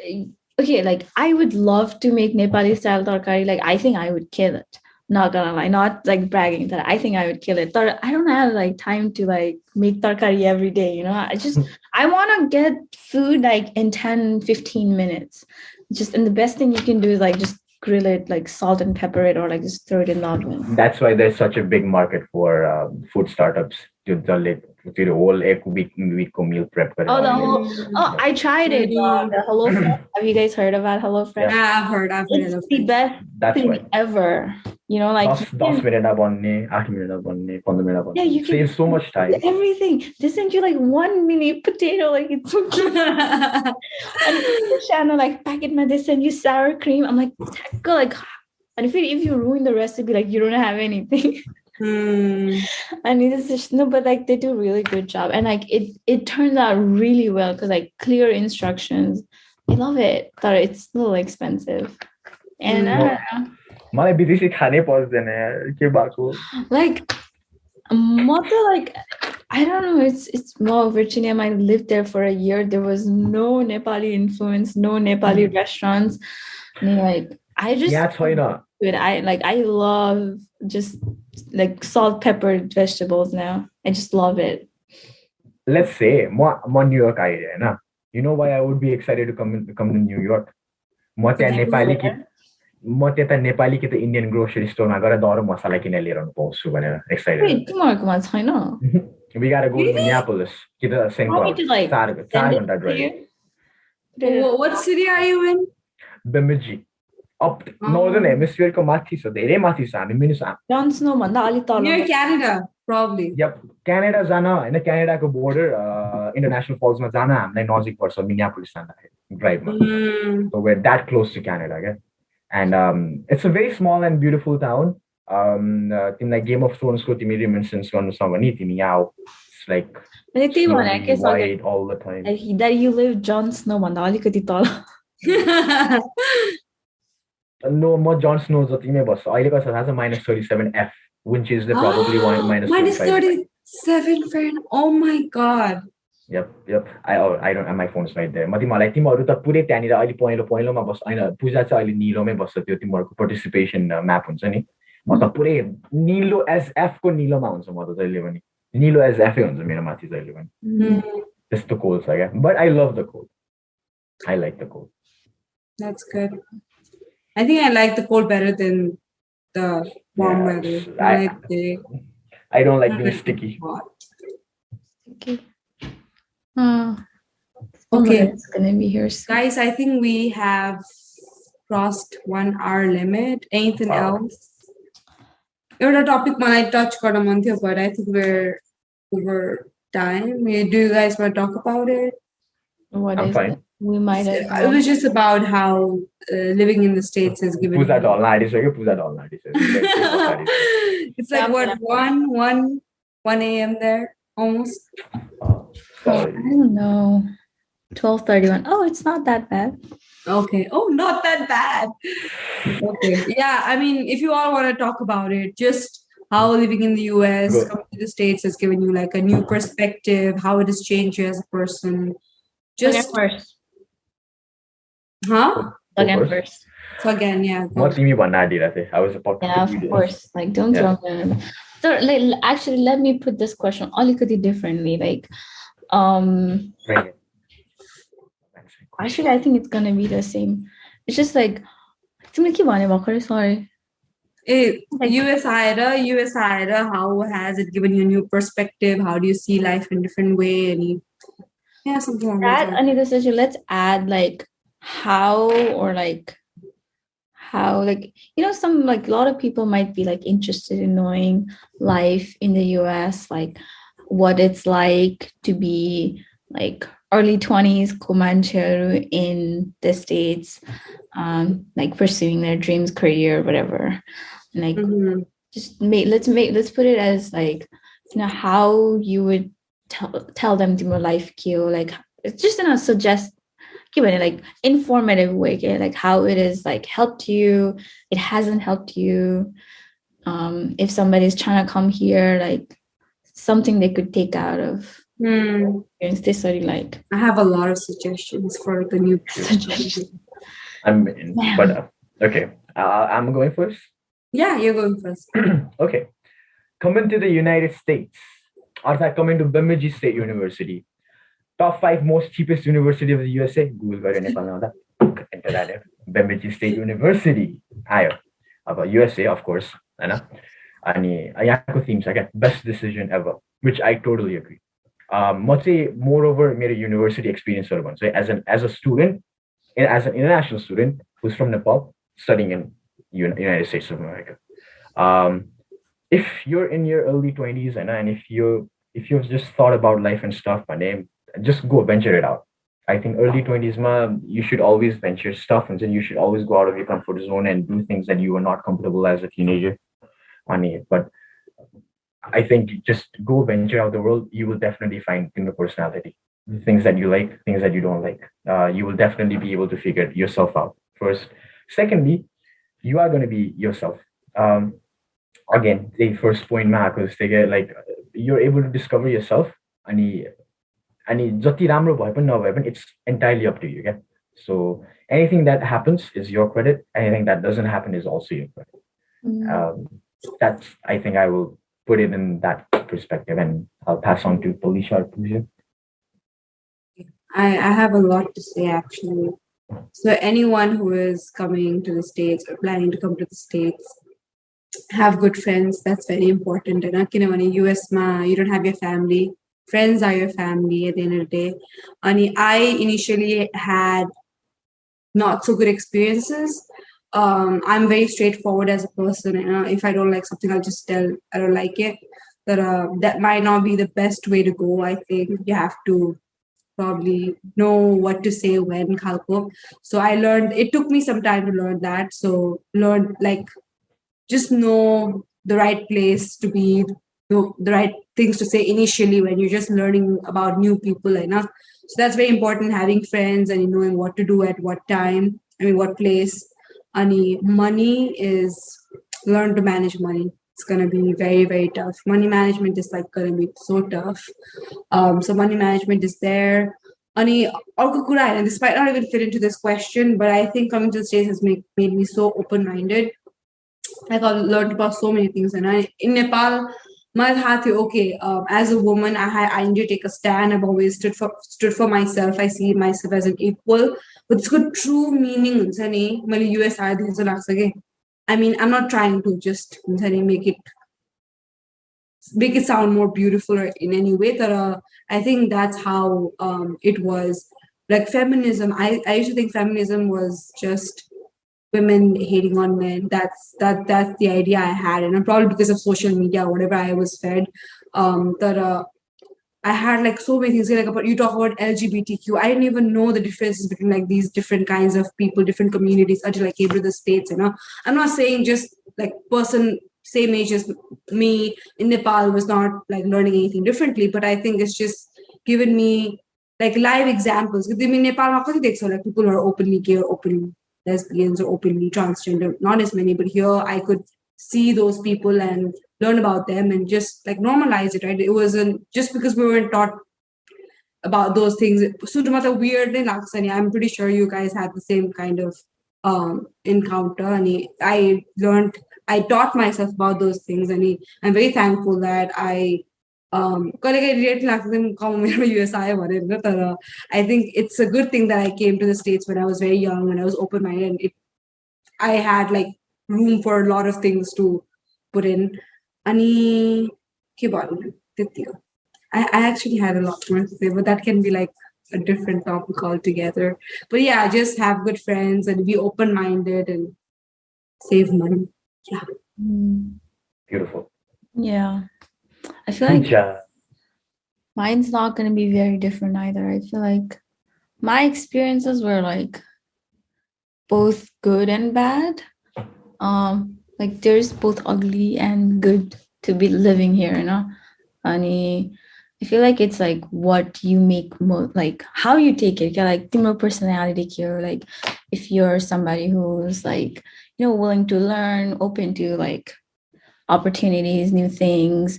okay, like I would love to make Nepali style tarkari. Like, I think I would kill it. Not gonna lie, not like bragging that I think I would kill it. I don't have like time to like make tarkari every day, I want to get food like in 10-15 minutes. And the best thing you can do is like just grill it, like salt and pepper it, or like just throw it in the oven. That's why there's such a big market for food startups. the whole week meal prep. Oh, the whole. Oh, I tried it. Mm. The HelloFresh. Have you guys heard about HelloFresh? Yeah, I've heard It's of the it. best That's why. thing ever. You know, like 10 minute बन्ने 8 minute बन्ने 15 minute yeah, बन्ने you can save so much time. everything. They send you like one mini potato, like it's so cute. And the channel like packet man, they send you sour cream. I'm like, go like, and if you ruin the recipe, like you don't have anything. And it's just no, but like they do a really good job, and like it turns out really well because like clear instructions. I love it. But it's a little expensive, and I don't know. मलाई विदेशी खानै पर्दैन यार के भएको Like mother, like I don't know. It's well, Virginia. I lived there for a year. There was no Nepali influence, no Nepali restaurants. And like I just यहाँ छैन I love just like salt peppered vegetables now. I just love it. Let's say म New York आए हैन you know why I would be excited to come to New York म त्यहाँ नेपाली कि त Indian grocery स्टोरमा गएर दर मसला किनेर लिएर आउनु पाउँछु भनेर एक्साइटेड Wait, तिमीहरुकोमा छैन? We gotta go to Minneapolis कि त St. Paul 4 घण्टा drive. What city are you in? Bemidji. Up northern hemisphere को माथि छ धेरै माथि छ हामी मिनिसो Jon Snow भन्दा अलि तल. Near Canada, probably. Yep, Canada जान हैन क्यानाडाको बोर्डर इन्टरनेशनल फल्समा जान हामीलाई नजिक पर्छ मिनियापोलिस जाँदाखेरि ड्राइभमा. So we're that close to Canada, okay? And it's a very small and beautiful town. Tiमीलाई Game of Thrones को तिमी रिमेन्सन्स गर्नु छ भने तिमी यहाँ it's like white all the time. That you live Jon Snow भन्दा अलिकति तल. No, म Jon Snow जति नै बस्छ अहिले कस्तो थाहा छ -37 F which is probably -37 Fahrenheit. Oh my god. Yep. I don't have my phone's right there. मलाई तिमीहरु त पुरै त्यहाँनिर अहिले पहिलोमा बस्छ हैन पूजा चाहिँ अहिले निलोमै बस्छ त्यो तिमीहरुको पार्टिसिपेसन म्याप हुन्छ नि म त पुरै निलो एस एफ को निलोमा हुन्छ म त जहिले पनि निलो एस एफ हुन्छ मेरो माथि जहिले पनि त्यस्तो कोल्ड छ क्या but I love the cold. I like the cold. That's good. I think I like the cold better than the warm weather. I don't like being sticky. Okay, it's gonna be here soon. Guys, I think we have crossed 1 hour limit. Anything else? Your topic might touch but I think we're over time. Do you guys want to talk about it? What I'm is fine. it? We might have. It was just about how living in the States has given. It's like what 1 a.m. there almost. I don't know. 12:31. Oh, it's not that bad. Okay. Oh, not that bad. Okay. Yeah, I mean, if you all want to talk about it, just how living in the US, coming to the States has given you like a new perspective, how it has changed you as a person. Just first. Huh? Again first. So again, yeah. I was about to. Yeah, of course. Like, don't throw me. So, like, actually, let me put this question a differently. Like, actually, I think it's gonna be the same. It's just like, sorry. US IRA, how has it given you a new perspective? How do you see life in a different way? Something like that. Anita says, let's add like how, you know, some like a lot of people might be like interested in knowing life in the US, like what it's like to be like early 20s Comanche in the States, like pursuing their dreams, career, whatever. And like let's put it as like, you know, how you would tell them to more life cue, like it's just in a like informative way, okay? Like how it is like helped you, it hasn't helped you. If somebody's trying to come here, like something they could take out of experience. They sort of like. I have a lot of suggestions for the new suggestions. Okay. I'm going first. Yeah, you're going first. Okay. Coming to the United States. Coming to Bemidji State University. Top 5 most cheapest university of the USA. Google गरेर नेपालमा आउँदा enter that Bemidji State University आयो. अब USA of course, हैन. अनि यहाँको theme छ क्या best decision ever, which I totally agree. Moreover, made a university experience sort of one. So as a student, as an international student who's from Nepal studying in United States of America. Um, if you're in your early 20s and if you've just thought about life and stuff, my name, just go venture it out. I think early 20s, you should always venture stuff, and then you should always go out of your comfort zone and do things that you were not comfortable as a teenager. But I think just go venture out the world. You will definitely find in your personality things that you like, things that you don't like. You will definitely be able to figure yourself out first. Secondly, you are going to be yourself. Again, the first point because they get like you're able to discover yourself. And जति राम्रो भए पनि नभए पनि it's entirely up to you. Okay? So anything that happens is your credit. Anything that doesn't happen is also your credit. That's I think I will put it in that perspective, and I'll pass on to Felicia or Pooja. I have a lot to say actually. So anyone who is coming to the States or planning to come to the States, have good friends. That's very important. And in US you don't have your family. Friends are your family at the end of the day. And I initially had not so good experiences. I'm very straightforward as a person. If I don't like something, I'll just tell I don't like it. That might not be the best way to go. I think you have to probably know what to say when khalko. So I learned, it took me some time to learn that. So learn like just know the right place to be, the right things to say initially when you're just learning about new people. So that's very important, having friends and knowing what to do at what time, what place. And money is, learn to manage money. It's going to be very, very tough. Money management is like going to be so tough. So money management is there. And this might not even fit into this question, but I think coming to the States has made me so open-minded. I've learned about so many things. And in Nepal, as a woman, I need to take a stand. I've always stood for myself. I see myself as an equal. But it's good true meaning. US I'm not trying to just make it sound more beautiful or in any way. That I think that's how it was. Like feminism, I used to think feminism was just women hating on men. That's the idea I had, and probably because of social media or whatever I was fed. I had like so many things like about, you talk about LGBTQ. I didn't even know the differences between like these different kinds of people, different communities until I came to the States. I'm not saying just like person same age as me in Nepal was not like learning anything differently, but I think it's just given me like live examples. In Nepal, like people who are openly gay or openly lesbians or openly transgender, not as many, but here I could see those people and learn about them and just like normalize it, right? It wasn't just because we weren't taught about those things. Weird, I'm pretty sure you guys had the same kind of encounter. And I taught myself about those things, and I'm very thankful that I US I think it's a good thing that I came to the States when I was very young, when I was open-minded, and I had like room for a lot of things to put in. I actually had a lot more to say, but that can be like a different topic altogether. But yeah, just have good friends and be open-minded and save money. Yeah. Beautiful. Yeah. I feel like mine's not going to be very different either. I feel like my experiences were like both good and bad. Like there's both ugly and good to be living here, And I feel like it's like what you make like how you take it. Like the more personality here, like if you're somebody who's like, willing to learn, open to like opportunities, new things,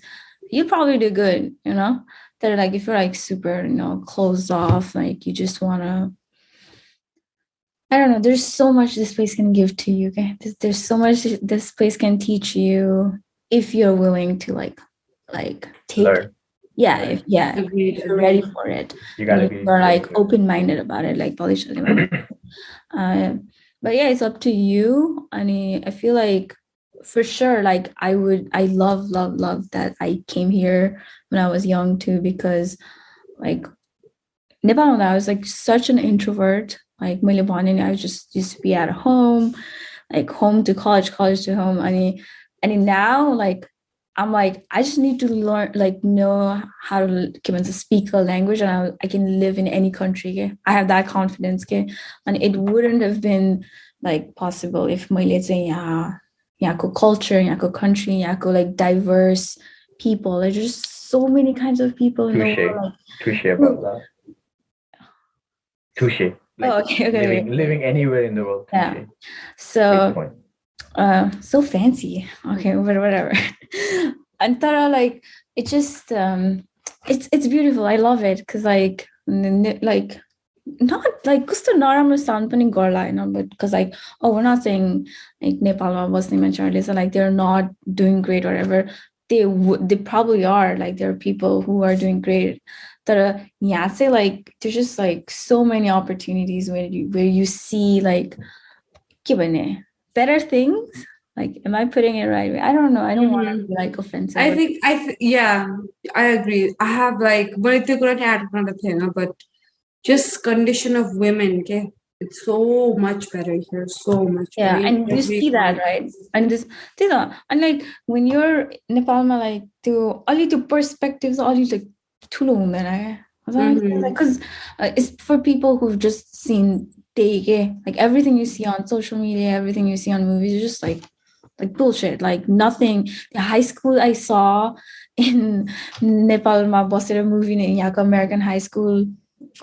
you probably do good, That like if you're like super, closed off, like you just wanna, I don't know, there's so much this place can give to you. Okay. There's so much this place can teach you if you're willing to like take learn. If you're ready for it. You gotta be like open-minded about it, like but yeah, it's up to you. And I feel like for sure, like I love that I came here when I was young too, because like Nepal, I was like such an introvert. Like I was just used to be at home, like home to college, college to home. And now like I'm like I just need to learn like know how to speak a language, and I can live in any country. Okay? I have that confidence. Okay? And it wouldn't have been like possible if my let's say culture, country, like diverse people. There's just so many kinds of people in the Touche. world. Touche about that. Touche. Like Okay. living anywhere in the world. Touche. Yeah. So so fancy. Okay, but whatever. And Tara, like it just it's beautiful. I love it because like not like gusto naramro sound pani garla haina, but because like we're not saying like Nepalma basne manchehरुले so like they're not doing great or whatever. They probably are, like there are people who are doing great. But yeah, say like there's just like so many opportunities where you see like better things. Like, am I putting it right? I don't know. I don't want to be like offensive. I think yeah, I agree. I have like but just condition of women, okay? It's so much better here, so much better. And you see that, right? And this, and like when you're Nepalma, like all the perspectives, all you like ठुलो हुँदैन क्या? Because it's for people who've just seen like everything you see on social media, everything you see on movies, is just like bullshit. Like nothing. The high school I saw in Nepalma बसेर movie यहाँको American high school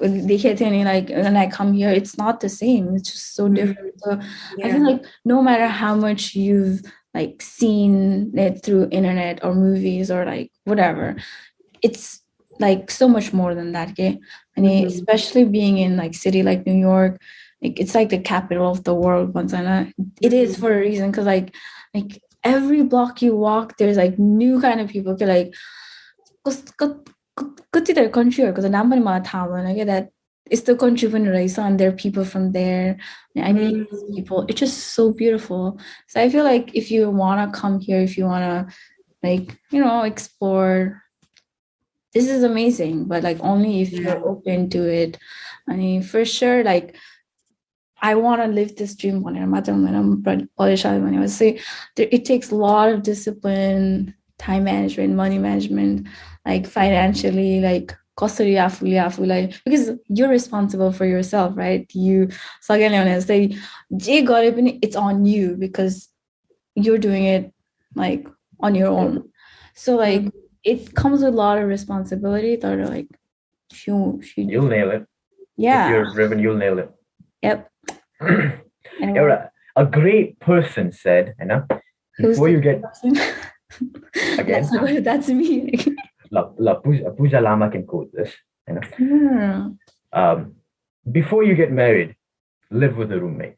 देखेको थियो नि, like when I come here, it's not the same. It's just so different. So I feel like no matter how much you've like seen it through internet or movies or like whatever, it's like so much more than that. Okay? And especially being in like city like New York, like it's like the capital of the world. It is for a reason, because like every block you walk, there's like new kind of people. Okay, like कतिवटा countryहरूको त नाम पनि मलाई थाहा भएन क्या, that it's the country पनि रहेछ and there are people from there. I meet people. It's just so beautiful. So I feel like if you want to come here, if you want to like explore, this is amazing, but like only if you're open to it. I mean, for sure, like I want to live this dream when I'm Polish. I say it takes a lot of discipline, time management, money management, like financially, like because you're responsible for yourself, right? It's on you because you're doing it like on your own. So like it comes with a lot of responsibility. Like you'll nail it. Yeah. If you're driven, you'll nail it. Yep. A great person said, before you get again, that's me. Pooja Lama can quote this. Before you get married, live with a roommate.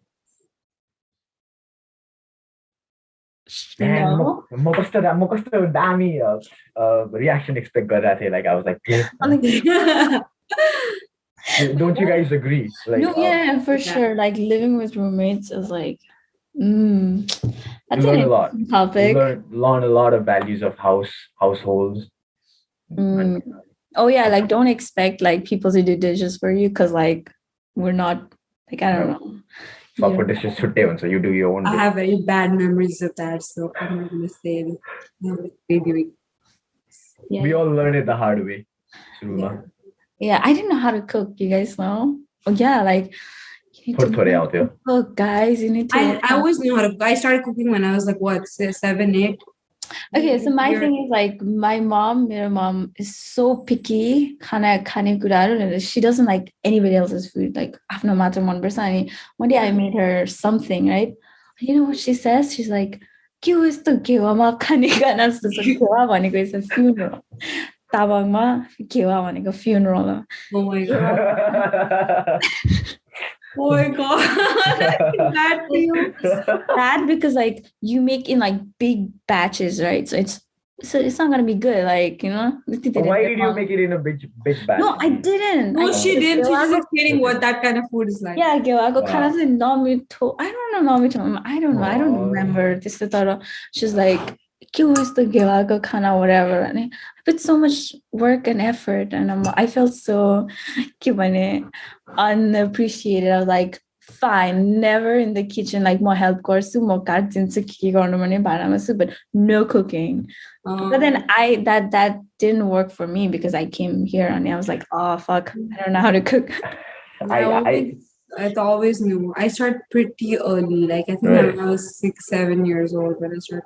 No. म कस्तो दामी reaction expect गरेको थिएँ. Like I was like, don't you guys agree? Like, no, yeah, for sure. Like living with roommates is like, that's an interesting topic. Learn a lot of values of households. Oh yeah, like don't expect like people to do dishes for you, because like we're not like, I don't know. So for dishes so you do your own. I have very bad memories of that, so I'm not gonna say it. We all learned it the hard way. Yeah, I didn't know how to cook. You guys know? Oh yeah, like you need to cook, guys. You need to. I always knew how to cook. I started cooking when I was like 7, 8. Okay, so my thing is like my mom is so picky. She doesn't like anybody else's food. Like after matter 1%. One day I made her something, right? You know what she says? She's like, "Kyo is to kyo ma khane kana so kyo bhaneko is a funeral." Tabangma kyo bhaneko funeral. Oh my god. Oh my god. Bad because like you make in like big batches, right? So it's not gonna be good, like Why did you make it in a big batch? No, I didn't. No, she didn't. She was explaining what that kind of food is like. Yeah, I don't know. I don't know. I don't remember this. She's like, "Kyo is the gyalako khana whatever." And I put so much work and effort, and I felt so unappreciated. I was like, fine, never in the kitchen. Like more help गर्छु म काट्दिन्छु के गर्नु भने भाँडामा छु, but no cooking. But then that didn't work for me because I came here and I was like, oh fuck, I don't know how to cook. I always knew. I started pretty early. Like I think when I was 6-7 years old when I started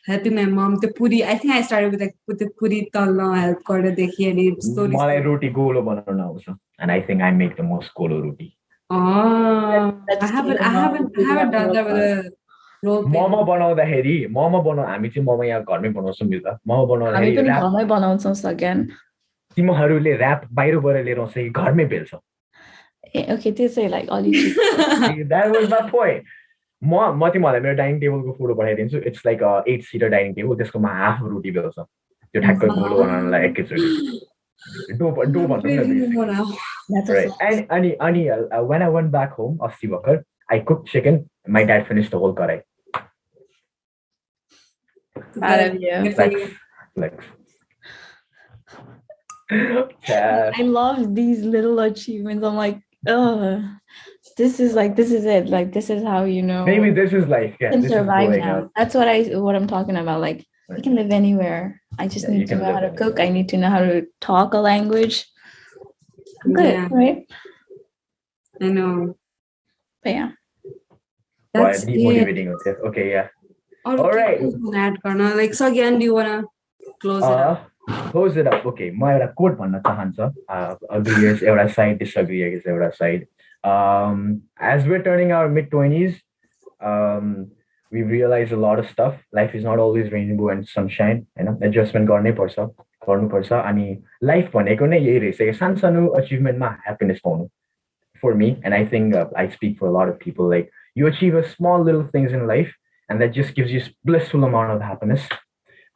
helping my mom. The puri. I think I started with the puri talna help garda dekhi and slowly. Malai roti golo banauna aउँछ, and I think I make the most golo roti. I haven't done that with a role. Momo बनाउँदाखेरि हामी चाहिँ मोमो यहाँ घरमै बनाउँछौँ नि त. मोमो बनाउँदाखेरि हामी पनि घरमै बनाउँछौँ सगेन. तिमीहरूले र्याप बाहिरबाट लिएर आउँछ कि घरमै बेल्छौ? Okay, they say like all you That was my point. म तिमीहरूलाई मेरो डाइनिङ टेबलको फोटो पठाइदिन्छु. It's like a 8-seater dining table. त्यसकोमा हाफ रोटी बेल्छ. त्यो ठ्याक्क गोलो बनाउनलाई एकैचोटि. डो भन्नु न. Right. And when I went back home, अस्ति भर्खर, I cooked chicken. My dad finished the whole karai. Flex. I love these little achievements. I'm like, oh, this is it. Like this is how Maybe this is life. Yeah, can survive now. That's what I'm talking about. Like I can live anywhere. I just need to know how to cook. I need to know how to talk a language. Good, right? I know. But yeah. That's demotivating. Okay, yeah. All right. Like, so again, do you wanna close it up? Close it up. Okay. My quote भन्न चाहन्छ. Agree is एउटा side, disagree is एउटा side. As we're turning our mid-20s, we realize a lot of stuff. Life is not always rainbow and sunshine. Adjustment गर्नुपर्छ. अनि life भनेको नै यही रहेछ. सानसानो achievement-मा happiness पाउनु. For me, and I think I speak for a lot of people, like you achieve a small little things in life, and that just gives you blissful amount of happiness.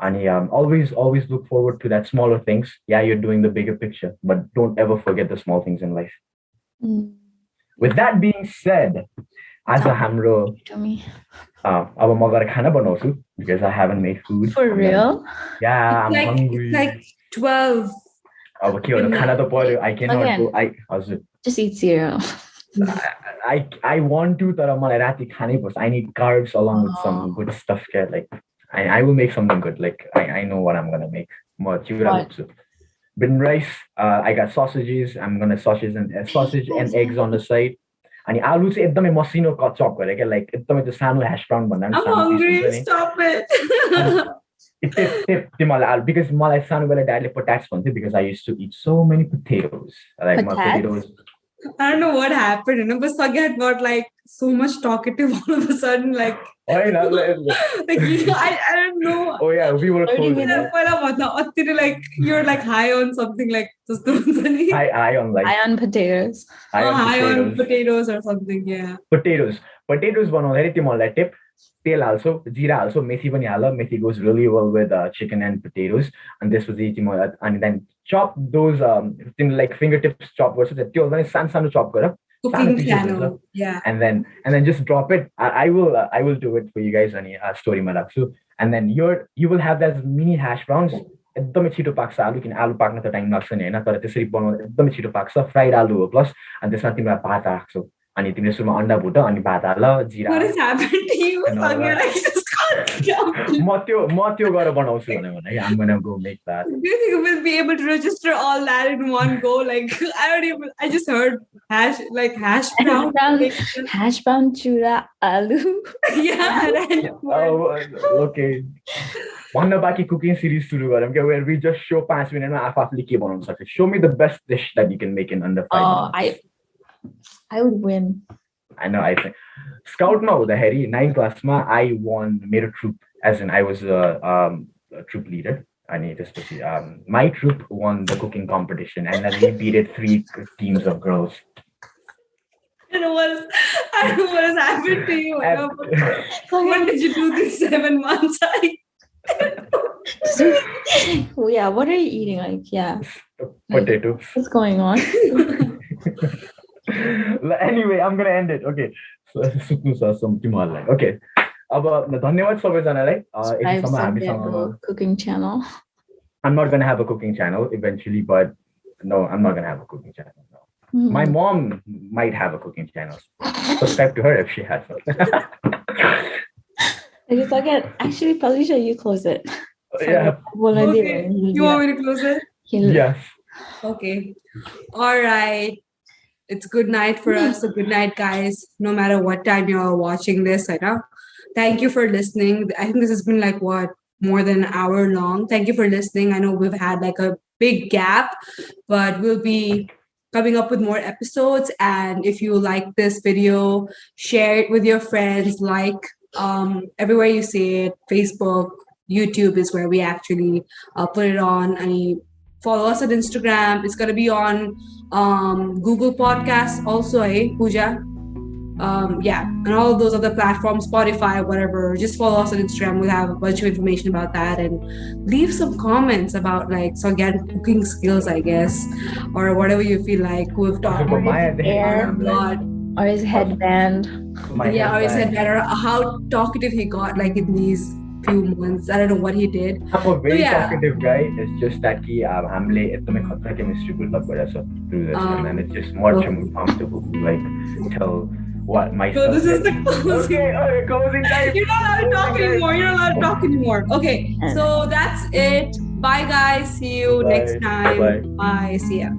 And always look forward to that smaller things. Yeah, you're doing the bigger picture, but don't ever forget the small things in life. With that being said, as a hamro, अब म गएर खाना बनाउँछु because I haven't made food. For real? Yeah, I'm hungry. It's like 12. अब के गर्नु खाना त पर्यो. I cannot go. Just eat cereal. I want to, तर मलाई राति खानै पर्छ. I need carbs along with some good stuff. Like I will make something good. Like I know what I'm gonna make. म चिउरा बोक्छु. Bin rice. I got sausages. I'm gonna sausage and eggs on the side. अनि आलु चाहिँ एकदमै मसिनो चप गरे क्या, लाइक एकदमै त्यो सानो ह्याश ब्राउन भन्दा पनि I'm hungry. Stop it. तिमीलाई आलु because मलाई सानो बेला ड्याडले पोट्याट्स भन्थ्यो because I used to eat so many potatoes. Like my potatoes. I don't know what happened, but Sagat got like so much talkative all of a sudden, like. I don't know. Oh yeah, we were close. Like you're like high on something like high on potatoes. High on potatoes or something, yeah. Potatoes बनाउँदाखेरि तिमीलाई tip तेल हाल्छौ, जिरा हाल्छौ, मेथी पनि हाल. Methi goes really well with chicken and potatoes. And this was and then chop those like fingertips chop गर्छ. त्यो पनि सानो chop गर. Cooking channel, yeah. And then just drop it. I will do it for you guys on a story ma राख्छु. And then you will have that mini hash browns. एकदमै छिटो पाक्छ आलु, किन आलु पाक्न त टाइम लाग्छ नि हैन, तर त्यसरी बनाउँदा एकदमै छिटो पाक्छ. फ्राइड आलु हो प्लस, अनि त्यसमा तिमीलाई भात राख्छौ. अनि तिमीले सुरुमा अन्डा भुट, अनि भात हाल, जिरा. What is happening to you? म त्यो गरेर बनाउँछु भने I'm gonna go make that. Do you think we'll be able to register all that in one go? Like I just heard hash brown. Hash brown chura aloo. Yeah. Okay. Bhanna Baki cooking series suru garam ke where we just show 5 minutes ma afafle ke banaउन सक्छ. Show me the best dish that you can make in under 5 minutes. I would win. I know. I think Scout ma हुँदाखेरि 9th class ma I won मेरो troop, as in I was a troop leader. My troop won the cooking competition, and then we beat 3 teams of girls. I don't know what has happened to you. What did you do these 7 months? Yeah, what are you eating? Like, yeah. Potato. What's going on? Anyway, I'm gonna end it. Okay. Okay. अब धन्यवाद सबैजनालाई यति Subscribe समय some हामीसँग cooking channel. I'm not gonna have a cooking channel eventually, but no, I'm not gonna have a cooking channel. No. My mom might have a cooking channel. Subscribe to her if she has one. It's again, actually, Palisha, you close it. Yeah. Okay. You want me to close it? Yes. Okay. All right. It's good night for us. So good night, guys. No matter what time you're watching this, I know. Thank you for listening. I think this has been like what, more than an hour long. Thank you for listening. I know we've had like a big gap, but we'll be coming up with more episodes. And if you like this video, share it with your friends. Like everywhere you see it, Facebook, YouTube is where we actually put it on. And follow us on Instagram. It's gonna be on Google Podcasts also, Pooja? Yeah, and all of those other platforms, Spotify, whatever. Just follow us on Instagram. We'll have a bunch of information about that, and leave some comments about like so again cooking skills, I guess, or whatever you feel like. We've talked about or his headband. Or his headband, or how talkative he got like in these few months. I don't know what he did. I'm a very talkative guy. It's just that hamle itme khatra chemistry build up through this, and then it's just more comfortable to like tell what myself. So this is the closing. Okay, closing time. You're not allowed to talk anymore. You're not allowed to talk anymore. Okay, so that's it. Bye, guys. See you next time. Bye. Bye. See ya.